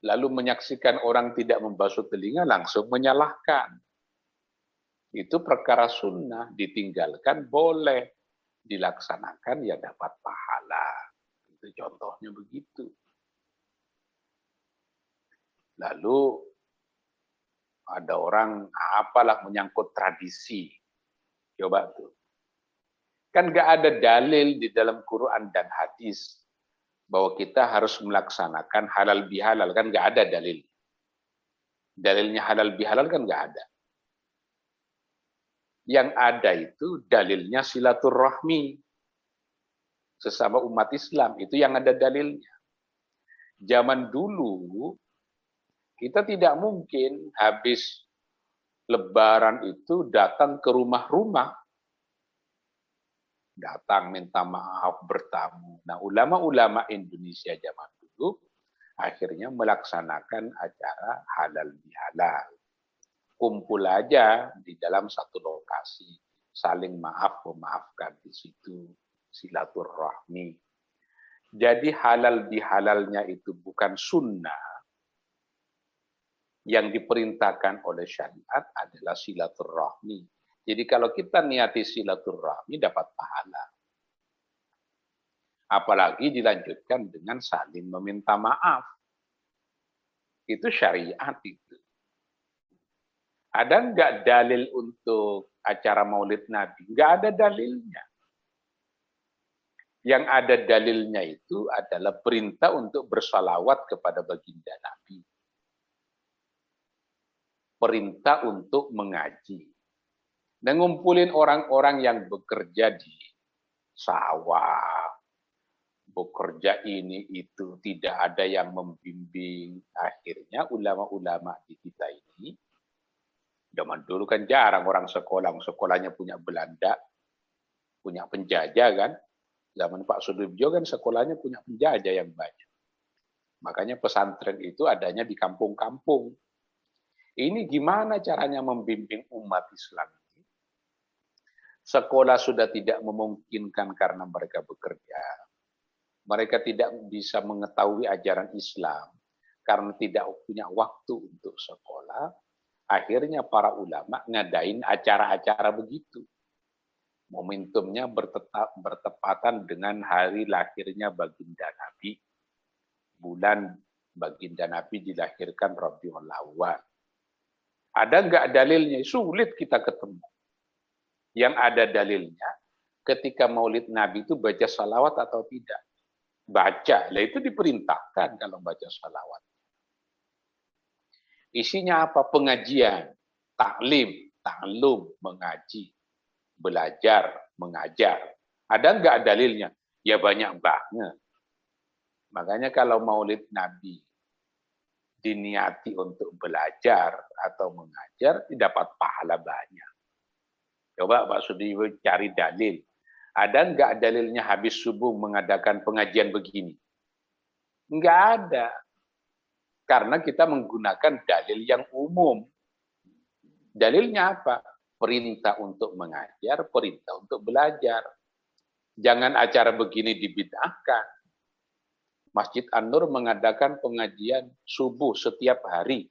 Speaker 2: Lalu menyaksikan orang tidak membasuh telinga langsung menyalahkan. Itu perkara sunnah, ditinggalkan boleh, dilaksanakan ya dapat pahala. Itu contohnya begitu. Lalu ada orang apalah menyangkut tradisi. Coba tuh. Kan nggak ada dalil di dalam Quran dan hadis bahwa kita harus melaksanakan halal bihalal, kan nggak ada dalil. Dalilnya halal bihalal kan nggak ada. Yang ada itu dalilnya silaturahmi sesama umat Islam, itu yang ada dalilnya. Zaman dulu kita tidak mungkin habis Lebaran itu datang ke rumah-rumah. Datang minta maaf, bertamu. Nah, ulama-ulama Indonesia zaman dulu akhirnya melaksanakan acara halal bihalal. Kumpul aja di dalam satu lokasi, saling maaf memaafkan di situ, silaturahmi. Jadi halal bihalalnya itu bukan sunnah. Yang diperintahkan oleh syariat adalah silaturahmi. Jadi kalau kita niati silaturahmi dapat pahala. Apalagi dilanjutkan dengan saling meminta maaf. Itu syariat itu. Ada nggak dalil untuk acara maulid Nabi? Nggak ada dalilnya. Yang ada dalilnya itu adalah perintah untuk bersalawat kepada baginda Nabi. Perintah untuk mengaji. Dan ngumpulin orang-orang yang bekerja di sawah, bekerja ini itu, tidak ada yang membimbing. Akhirnya ulama-ulama di kita ini, zaman dulu kan jarang orang sekolahnya punya Belanda, punya penjajah kan. Zaman Pak Sudibyo kan sekolahnya punya penjajah yang banyak. Makanya pesantren itu adanya di kampung-kampung. Ini gimana caranya membimbing umat Islam ini? Sekolah sudah tidak memungkinkan karena mereka bekerja. mereka tidak bisa mengetahui ajaran Islam karena tidak punya waktu untuk sekolah, akhirnya para ulama ngadain acara-acara begitu. Momentumnya bertepatan dengan hari lahirnya baginda Nabi, bulan baginda Nabi dilahirkan Rabiul Awwal. Ada nggak dalilnya? Sulit kita ketemu. Yang ada dalilnya, ketika maulid Nabi itu baca salawat atau tidak? Baca, lah itu diperintahkan kalau baca salawat. Isinya apa? Pengajian, taklim, taklum, mengaji, belajar, mengajar. Ada nggak dalilnya? Ya banyak banget. Makanya kalau maulid Nabi diniati untuk belajar atau mengajar, dapat pahala banyak. Coba Pak Sudiwo cari dalil. Ada nggak dalilnya habis subuh mengadakan pengajian begini? Nggak ada. Karena kita menggunakan dalil yang umum. Dalilnya apa? Perintah untuk mengajar, perintah untuk belajar. Jangan acara begini dibid'ahkan. Masjid An-Nur mengadakan pengajian subuh setiap hari.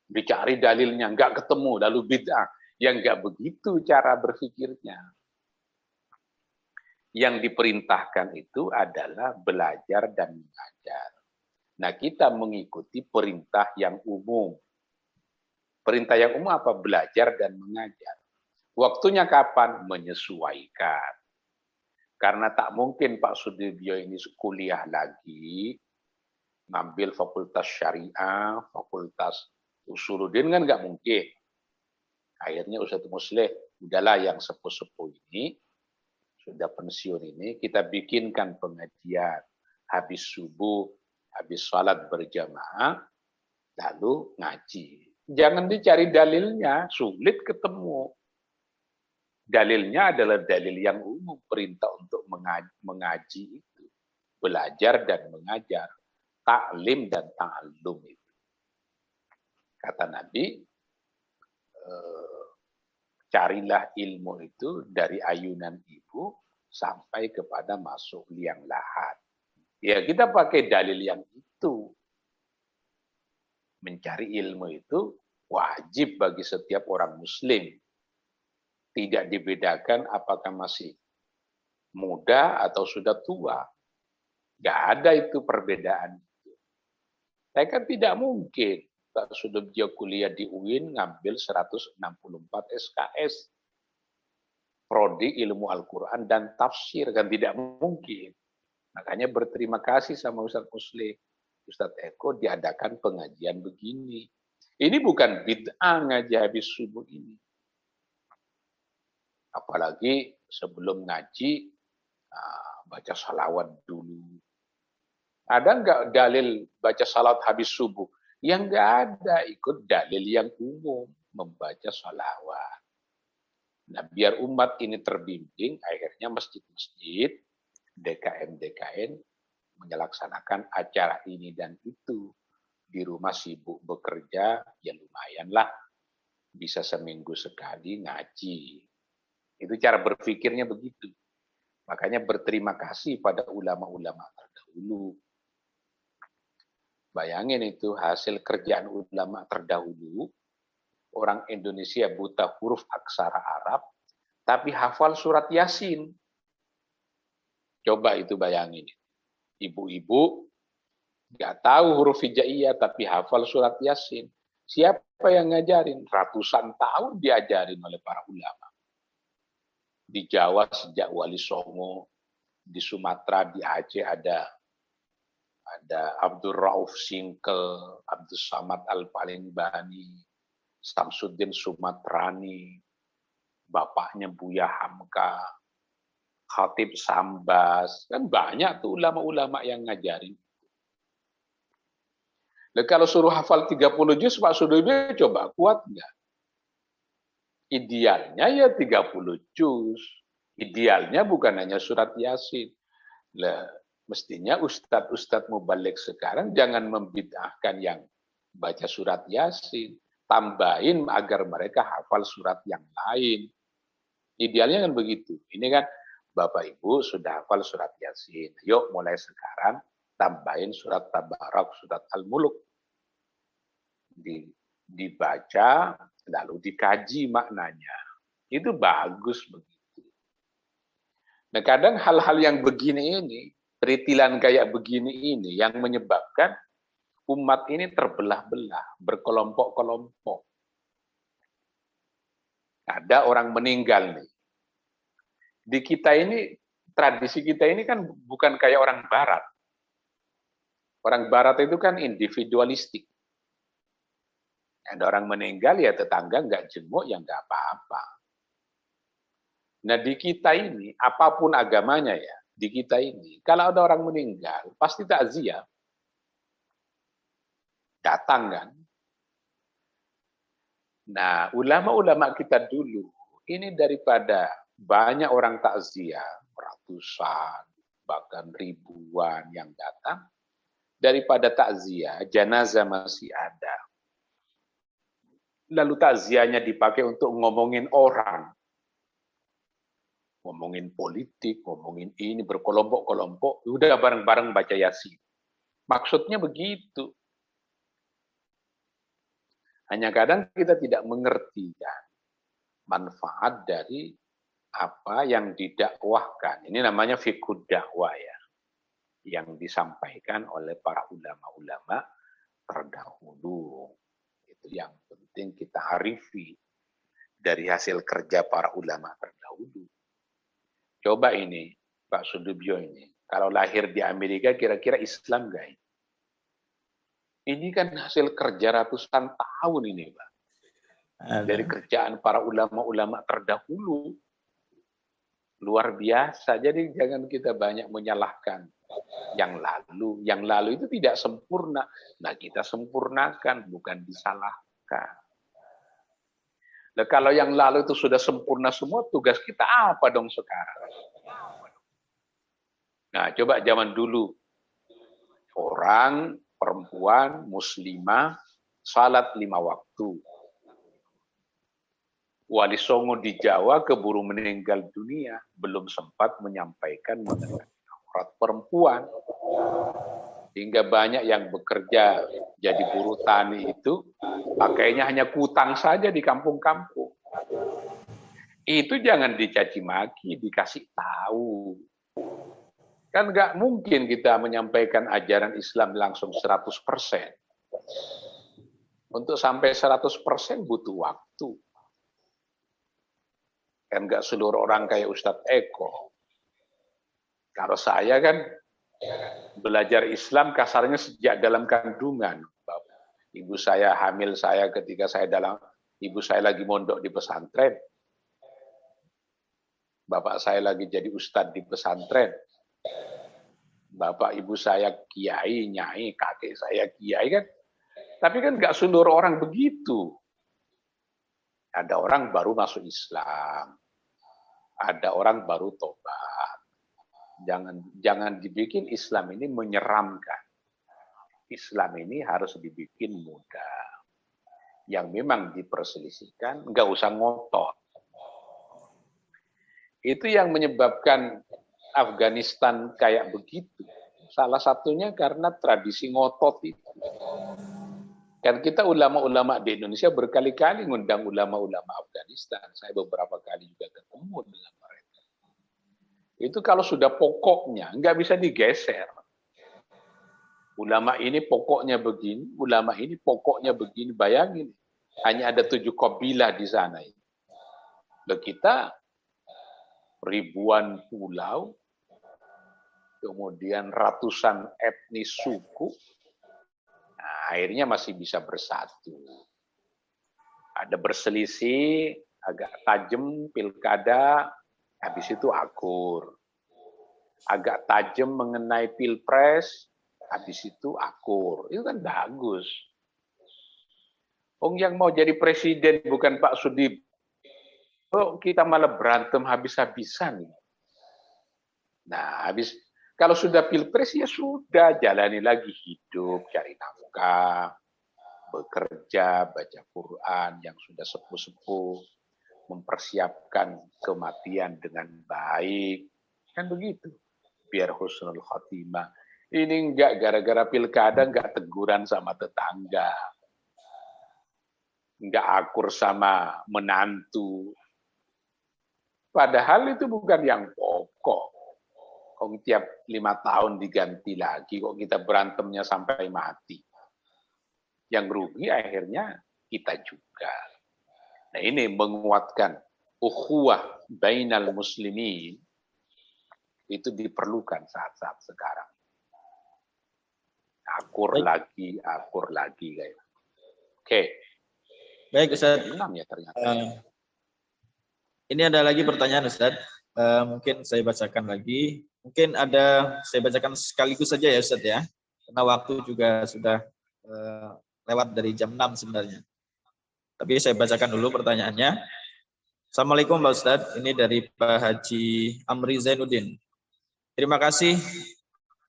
Speaker 2: Dicari dalilnya, nggak ketemu, lalu bid'ah. Yang nggak begitu cara berpikirnya. Yang diperintahkan itu adalah belajar dan mengajar. Nah, kita mengikuti perintah yang umum. Perintah yang umum apa? Belajar dan mengajar. Waktunya kapan? Menyesuaikan. Karena tak mungkin Pak Sudibyo ini kuliah lagi, ngambil fakultas syariah, fakultas usuluddin, kan nggak mungkin. Akhirnya Ustadz Musleh, udahlah yang sepuh-sepuh ini, sudah pensiun ini, kita bikinkan pengajian habis subuh, habis sholat berjamaah, lalu ngaji. Jangan dicari dalilnya, sulit ketemu. Dalilnya adalah dalil yang umum, perintah untuk mengaji itu. Belajar dan mengajar, taklim dan ta'allum itu. Kata Nabi, carilah ilmu itu dari ayunan ibu sampai kepada masuk liang lahat. Ya, kita pakai dalil yang itu. Mencari ilmu itu wajib bagi setiap orang muslim. Tidak dibedakan apakah masih muda atau sudah tua. Nggak ada itu perbedaan. Saya kan tidak mungkin Pak Sudibyo kuliah di UIN ngambil 164 SKS. Prodi ilmu Al-Quran dan tafsir, kan tidak mungkin. Makanya berterima kasih sama Ustadz Musleh. Ustadz Eko diadakan pengajian begini. Ini bukan bid'ah ngaji habis subuh ini. Apalagi sebelum ngaji, baca salawat dulu. Ada nggak dalil baca salawat habis subuh? Yang nggak ada, ikut dalil yang umum, membaca salawat. Nah, biar umat ini terbimbing, akhirnya masjid-masjid, DKM-DKN, menyelaksanakan acara ini dan itu. Di rumah sibuk bekerja, ya lumayanlah. Bisa seminggu sekali ngaji. Itu cara berpikirnya begitu. Makanya berterima kasih pada ulama-ulama terdahulu. Bayangin itu hasil kerjaan ulama terdahulu, orang Indonesia buta huruf aksara Arab, tapi hafal surat Yasin. Coba itu bayangin. Ibu-ibu nggak tahu huruf hijaiyah, tapi hafal surat Yasin. Siapa yang ngajarin? Ratusan tahun diajarin oleh para ulama. Di Jawa sejak Wali Songo, di Sumatera, di Aceh ada Abdul Rauf Singkel, Abdul Samad Al-Palembani, Samsuddin Sumatrani, bapaknya Buya Hamka, Khatib Sambas, kan banyak tuh ulama-ulama yang ngajarin. Nah, kalau suruh hafal 30 juz, Pak Sudibyo coba kuat nggak? Idealnya ya 30 juz. Idealnya bukan hanya surat Yasin. Lah, mestinya ustadz-ustadz mubalik sekarang jangan membid'ahkan yang baca surat Yasin. Tambahin agar mereka hafal surat yang lain. Idealnya kan begitu. Ini kan Bapak Ibu sudah hafal surat Yasin. Yuk mulai sekarang tambahin surat Tabarak, surat Al-Muluk. Dibaca, lalu dikaji maknanya. Itu bagus begitu. Nah kadang hal-hal yang begini ini, peritilan kayak begini ini yang menyebabkan umat ini terbelah-belah, berkelompok-kelompok. Ada orang meninggal nih. Di kita ini, tradisi kita ini kan bukan kayak orang barat. Orang barat itu kan individualistik. Ada orang meninggal ya tetangga nggak jenguk ya nggak apa-apa. Nah di kita ini, apapun agamanya ya, di kita ini, kalau ada orang meninggal, pasti takziah. Datang kan. Nah ulama-ulama kita dulu, ini daripada banyak orang takziah, ratusan, bahkan ribuan yang datang, daripada takziah, jenazah masih ada. Lalu takziahnya dipakai untuk ngomongin orang. Ngomongin politik, ngomongin ini, berkelompok-kelompok, udah bareng-bareng baca Yasin. Maksudnya begitu. Hanya kadang kita tidak mengerti kan, manfaat dari apa yang didakwahkan. Ini namanya fiqh dakwah ya, yang disampaikan oleh para ulama-ulama terdahulu. Itu yang penting kita arifi dari hasil kerja para ulama terdahulu. Coba ini, Pak Sudibyo ini, kalau lahir di Amerika kira-kira Islam nggak? Ini kan hasil kerja ratusan tahun ini, Pak. Dari kerjaan para ulama-ulama terdahulu. Luar biasa. Jadi jangan kita banyak menyalahkan yang lalu. Yang lalu itu tidak sempurna. Nah kita sempurnakan, bukan disalahkan. Nah kalau yang lalu itu sudah sempurna semua, tugas kita apa dong sekarang? Nah coba zaman dulu. Orang, perempuan, muslimah, salat 5 waktu. Wali Songo di Jawa keburu meninggal dunia, belum sempat menyampaikan mengenai aurat perempuan. Hingga banyak yang bekerja jadi buruh tani itu, pakainya hanya kutang saja di kampung-kampung. Itu jangan dicaci maki, dikasih tahu. Kan nggak mungkin kita menyampaikan ajaran Islam langsung 100%. Untuk sampai 100% butuh waktu. Kan nggak seluruh orang kayak Ustadz Eko. Kalau saya kan belajar Islam kasarnya sejak dalam kandungan. Ibu saya hamil saya ketika ibu saya lagi mondok di pesantren. Bapak saya lagi jadi ustadz di pesantren. Bapak ibu saya kiai, nyai, kakek saya kiai kan. Tapi kan nggak seluruh orang begitu. Ada orang baru masuk Islam. Ada orang baru tobat. Jangan dibikin Islam ini menyeramkan. Islam ini harus dibikin mudah. Yang memang diperselisihkan, nggak usah ngotot. Itu yang menyebabkan Afghanistan kayak begitu. Salah satunya karena tradisi ngotot itu. Kan kita ulama-ulama di Indonesia berkali-kali ngundang ulama-ulama Afghanistan. Saya beberapa kali juga ketemu dengan mereka. Itu kalau sudah pokoknya, nggak bisa digeser. Ulama ini pokoknya begini, ulama ini pokoknya begini. Bayangin, hanya ada 7 kabilah di sana. Loh kita ribuan pulau, kemudian ratusan etnis suku, nah, akhirnya masih bisa bersatu. Ada berselisih, agak tajam pilkada, habis itu akur. Agak tajam mengenai pilpres, habis itu akur. Itu kan bagus. Yang mau jadi presiden bukan Pak Sudib. Kita malah berantem habis-habisan. Nah, kalau sudah pilpres ya sudah, jalani lagi hidup, cari nafkah, bekerja, baca Quran yang sudah sepuh-sepuh, mempersiapkan kematian dengan baik. Kan begitu. Biar husnul khotimah. Ini enggak gara-gara pilkada enggak teguran sama tetangga. Enggak akur sama menantu. Padahal itu bukan yang pokok. Kok tiap 5 tahun diganti lagi, kok kita berantemnya sampai mati. Yang rugi akhirnya kita juga. Nah ini menguatkan ukhuwah bainal muslimin itu diperlukan saat-saat sekarang. Akur lagi kayak. Oke.
Speaker 1: Baik Ustaz.
Speaker 2: 6 ya ternyata.
Speaker 1: Ini ada lagi pertanyaan Ustaz. Mungkin saya bacakan lagi. Mungkin saya bacakan sekaligus saja ya Ustaz ya. Karena waktu juga sudah lewat dari jam 6 sebenarnya. Tapi saya bacakan dulu pertanyaannya. Assalamualaikum Pak Ustadz, ini dari Pak Haji Amri Zainuddin. Terima kasih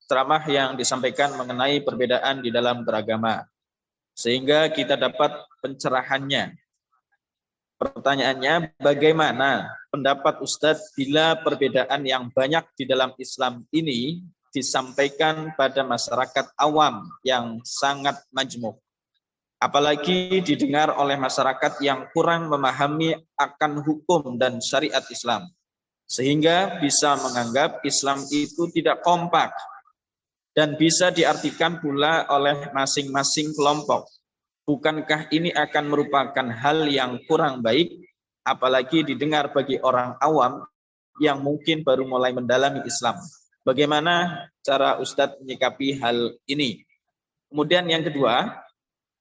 Speaker 1: ceramah yang disampaikan mengenai perbedaan di dalam beragama, sehingga kita dapat pencerahannya. Pertanyaannya, bagaimana pendapat Ustadz bila perbedaan yang banyak di dalam Islam ini disampaikan pada masyarakat awam yang sangat majmuk, apalagi didengar oleh masyarakat yang kurang memahami akan hukum dan syariat Islam, sehingga bisa menganggap Islam itu tidak kompak dan bisa diartikan pula oleh masing-masing kelompok. Bukankah ini akan merupakan hal yang kurang baik, apalagi didengar bagi orang awam yang mungkin baru mulai mendalami Islam? Bagaimana cara Ustadz menyikapi hal ini? Kemudian yang kedua,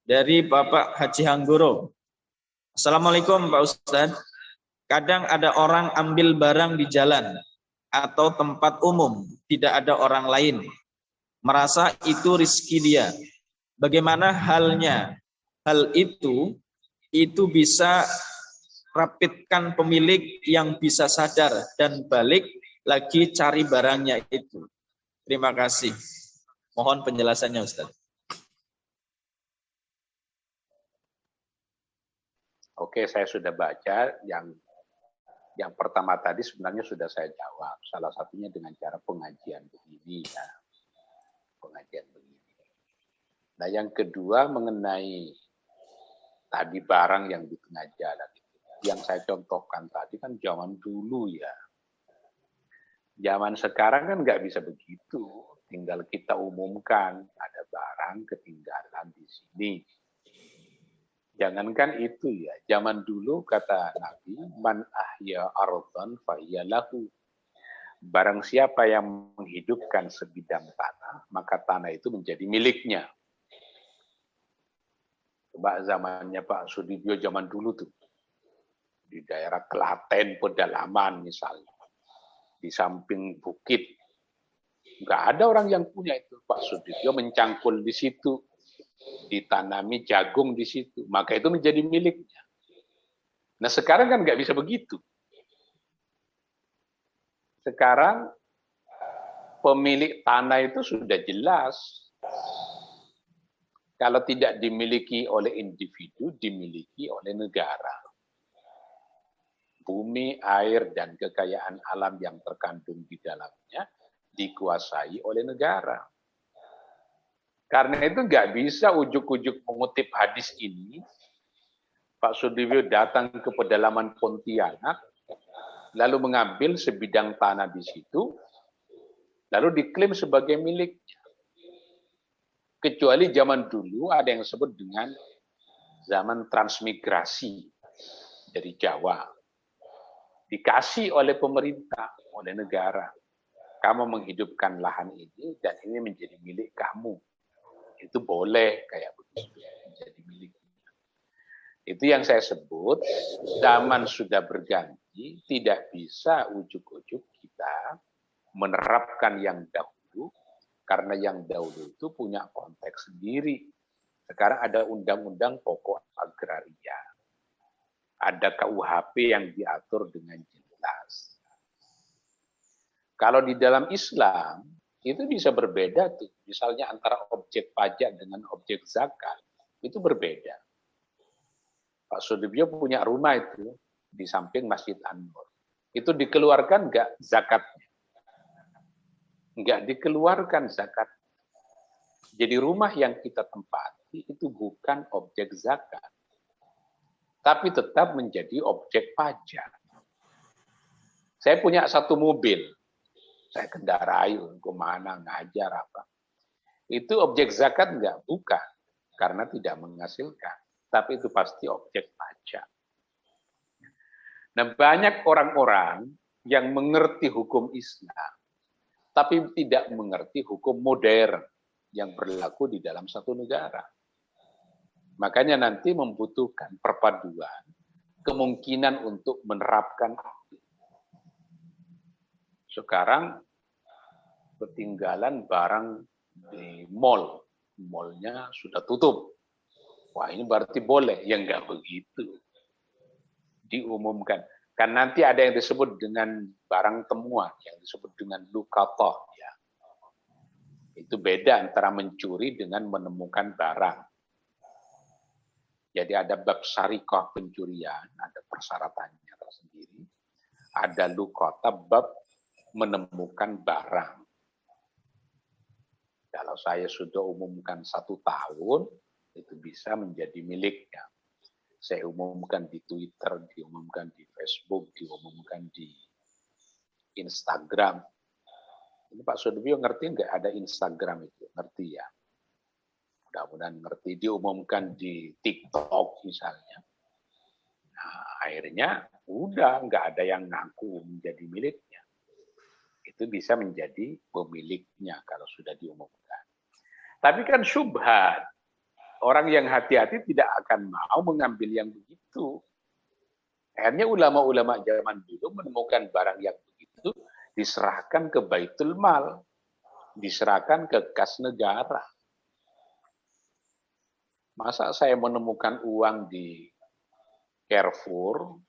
Speaker 1: dari Bapak Haji Hanggoro. Assalamualaikum Pak Ustadz. Kadang ada orang ambil barang di jalan atau tempat umum, tidak ada orang lain. Merasa itu rezeki dia. Bagaimana halnya? Hal itu bisa rapidkan pemilik yang bisa sadar dan balik lagi cari barangnya itu. Terima kasih. Mohon penjelasannya Ustaz.
Speaker 2: Oke, saya sudah baca yang pertama tadi sebenarnya sudah saya jawab. Salah satunya dengan cara pengajian begini ya. Pengajian begini. Nah, yang kedua mengenai tadi barang yang di tengah jalan. Yang saya contohkan tadi kan zaman dulu ya. Zaman sekarang kan nggak bisa begitu. Tinggal kita umumkan ada barang ketinggalan di sini. Jangankan itu ya. Zaman dulu kata Nabi, man ahya ardhan fahiya lahu. Barang siapa yang menghidupkan sebidang tanah, maka tanah itu menjadi miliknya. Coba zamannya Pak Sudibyo zaman dulu tuh. Di daerah Klaten, pedalaman misalnya. Di samping bukit. Nggak ada orang yang punya itu. Pak Sudibyo mencangkul di situ. Ditanami jagung di situ. Maka itu menjadi miliknya. Nah sekarang kan nggak bisa begitu. Sekarang pemilik tanah itu sudah jelas. Kalau tidak dimiliki oleh individu, dimiliki oleh negara. Bumi, air, dan kekayaan alam yang terkandung di dalamnya dikuasai oleh negara. Karena itu nggak bisa ujuk-ujuk mengutip hadis ini. Pak Sudibyo datang ke pedalaman Pontianak, lalu mengambil sebidang tanah di situ, lalu diklaim sebagai miliknya. Kecuali zaman dulu ada yang disebut dengan zaman transmigrasi dari Jawa. Dikasih oleh pemerintah, oleh negara. Kamu menghidupkan lahan ini dan ini menjadi milik kamu. Itu boleh kayak begitu, menjadi miliknya. Itu yang saya sebut, zaman sudah berganti, tidak bisa ujuk-ujuk kita menerapkan yang dahulu, karena yang dahulu itu punya konteks sendiri. Sekarang ada undang-undang pokok agraria. Ada KUHP yang diatur dengan jelas. Kalau di dalam Islam, itu bisa berbeda tuh. Misalnya antara objek pajak dengan objek zakat, itu berbeda. Pak Sudibyo punya rumah itu, di samping Masjid An-Nur. Itu dikeluarkan nggak zakatnya? nggak dikeluarkan zakat. Jadi rumah yang kita tempati itu bukan objek zakat, tapi tetap menjadi objek pajak. Saya punya satu mobil, saya kendarai kemana, ngajar apa. Itu objek zakat enggak? Bukan, karena tidak menghasilkan. Tapi itu pasti objek pajak. Nah, banyak orang-orang yang mengerti hukum Islam, tapi tidak mengerti hukum modern yang berlaku di dalam satu negara. Makanya nanti membutuhkan perpaduan, kemungkinan untuk menerapkan. Sekarang ketinggalan barang di mall, mallnya sudah tutup. Wah, ini berarti boleh. Ya enggak begitu. Diumumkan. Kan nanti ada yang disebut dengan barang temuan, yang disebut dengan luqatah. Ya. Itu beda antara mencuri dengan menemukan barang. Jadi ada bab syarikah pencurian, ada persyaratannya tersendiri. Ada luqatah bab menemukan barang. Kalau saya sudah umumkan 1 tahun, itu bisa menjadi miliknya. Saya umumkan di Twitter, diumumkan di Facebook, diumumkan di Instagram. Ini Pak Sudibyo ngerti nggak ada Instagram itu? Ngerti ya? Mudah-mudahan ngerti. Diumumkan di TikTok misalnya. Nah, akhirnya udah nggak ada yang ngaku menjadi miliknya. Itu bisa menjadi pemiliknya kalau sudah diumumkan. Tapi kan syubhat. Orang yang hati-hati tidak akan mau mengambil yang begitu. Akhirnya ulama-ulama zaman dulu menemukan barang yang begitu, diserahkan ke Baitul Mal, diserahkan ke kas negara. Masa saya menemukan uang di Carrefour,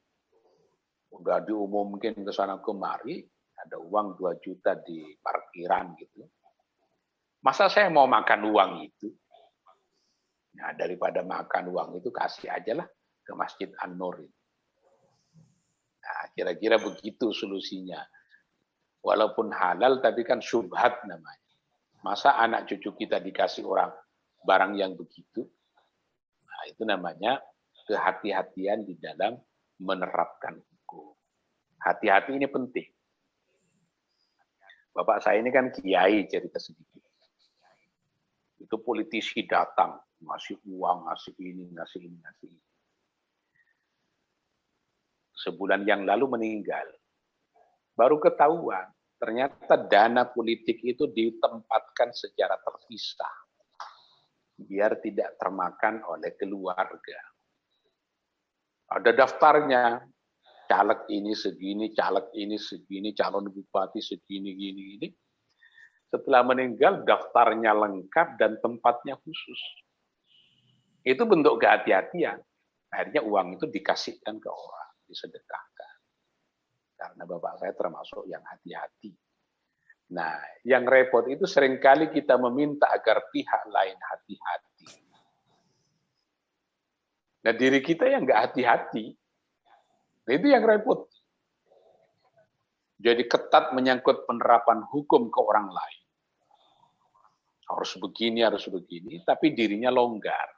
Speaker 2: udah diumumkan ke sana kemari, ada uang 2 juta di parkiran gitu. Masa saya mau makan uang itu? Nah, daripada makan uang itu, kasih aja lah ke Masjid An-Nur. Nah, kira-kira begitu solusinya. Walaupun halal, tapi kan syubhat namanya. Masa anak cucu kita dikasih orang barang yang begitu? Nah, itu namanya kehati-hatian di dalam menerapkan hukum. Hati-hati ini penting. Bapak saya ini kan kiai, cerita sedikit. Itu politisi datang, ngasih uang, ngasih ini, ngasih ini, ngasih ini. Sebulan yang lalu meninggal. Baru ketahuan, ternyata dana politik itu ditempatkan secara terpisah. Biar tidak termakan oleh keluarga. Ada daftarnya, caleg ini segini, caleg ini segini, calon bupati segini, gini. Setelah meninggal, daftarnya lengkap dan tempatnya khusus. Itu bentuk kehati-hatian. Akhirnya uang itu dikasihkan ke orang, disedekahkan. Karena bapak saya termasuk yang hati-hati. Nah, yang repot itu seringkali kita meminta agar pihak lain hati-hati. Nah, diri kita yang nggak hati-hati. Itu yang repot. Jadi ketat menyangkut penerapan hukum ke orang lain. Harus begini, tapi dirinya longgar.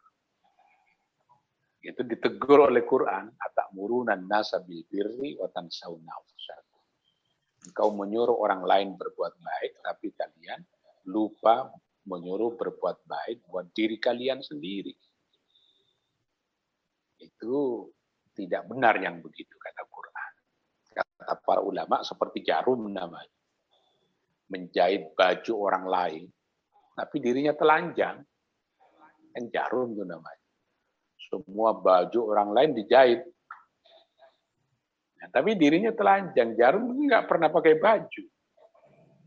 Speaker 2: Itu ditegur oleh Quran, atamuruna an-nasa bil birri wa tansawna anfusakum. Engkau menyuruh orang lain berbuat baik, tapi kalian lupa menyuruh berbuat baik buat diri kalian sendiri. Itu tidak benar yang begitu, kata Quran. Kata para ulama seperti jarum namanya. Menjahit baju orang lain, tapi dirinya telanjang. Yang jarum itu namanya. Semua baju orang lain dijahit. Nah, tapi dirinya telanjang. Jarum nggak pernah pakai baju.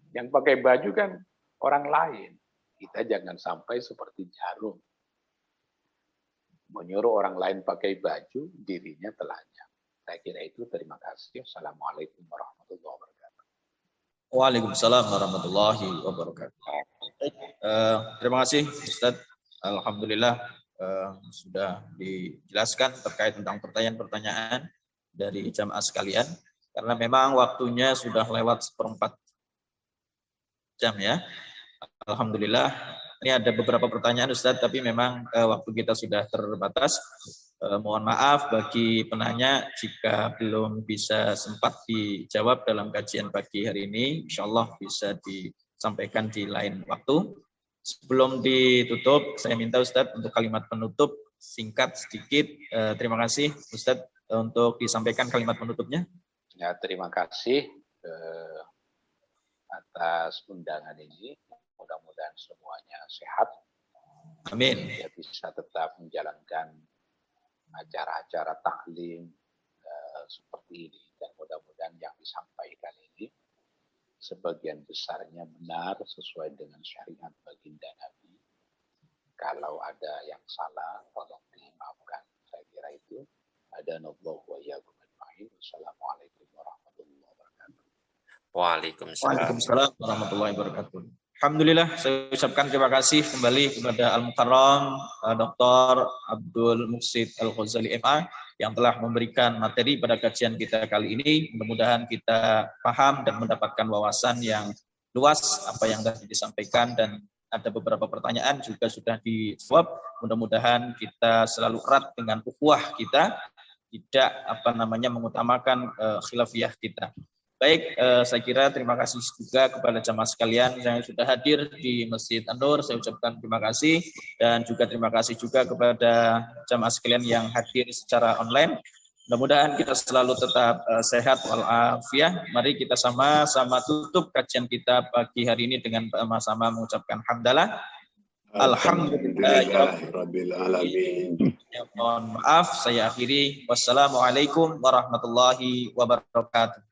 Speaker 2: Yang pakai baju kan orang lain. Kita jangan sampai seperti jarum. Menyuruh orang lain pakai baju, dirinya telanjang. Saya kira itu. Terima kasih. Assalamualaikum warahmatullahi wabarakatuh.
Speaker 1: Waalaikumsalam warahmatullahi wabarakatuh. Terima kasih Ustaz. Alhamdulillah sudah dijelaskan terkait tentang pertanyaan-pertanyaan dari jamaah sekalian. Karena memang waktunya sudah lewat 1/4 jam ya. Alhamdulillah. Ini ada beberapa pertanyaan Ustadz, tapi memang waktu kita sudah terbatas. Mohon maaf bagi penanya jika belum bisa sempat dijawab dalam kajian pagi hari ini. Insya Allah bisa disampaikan di lain waktu. Sebelum ditutup, saya minta Ustadz untuk kalimat penutup singkat sedikit. Terima kasih Ustadz untuk disampaikan kalimat penutupnya.
Speaker 2: Ya, terima kasih atas undangan ini. Mudah-mudahan semuanya sehat.
Speaker 1: Amin.
Speaker 2: Ya, bisa tetap menjalankan acara-acara taklim seperti ini, dan mudah-mudahan yang disampaikan ini sebagian besarnya benar sesuai dengan syariat baginda Nabi. Kalau ada yang salah, tolong dimaafkan. Saya kira itu. Adanallahu wa iyyakum ajma'in. Wassalamualaikum warahmatullahi wabarakatuh.
Speaker 1: Waalaikumsalam warahmatullahi wabarakatuh. Alhamdulillah, saya ucapkan terima kasih kembali kepada Al-Mukarram Dr. Abdul Muqsid Al-Ghazali MA yang telah memberikan materi pada kajian kita kali ini. Mudah-mudahan kita paham dan mendapatkan wawasan yang luas apa yang tadi disampaikan, dan ada beberapa pertanyaan juga sudah dijawab. Mudah-mudahan kita selalu erat dengan ukhuwah kita, tidak mengutamakan khilafiyah kita. Baik, saya kira terima kasih juga kepada jamaah sekalian yang sudah hadir di Masjid An-Nur. Saya ucapkan terima kasih, dan juga terima kasih juga kepada jamaah sekalian yang hadir secara online. Mudah-mudahan kita selalu tetap sehat walafiat. Mari kita sama-sama tutup kajian kita pagi hari ini dengan sama-sama mengucapkan hamdalah.
Speaker 4: Alhamdulillahirabbil alamin.
Speaker 1: Mohon maaf, saya akhiri. Wassalamualaikum warahmatullahi wabarakatuh.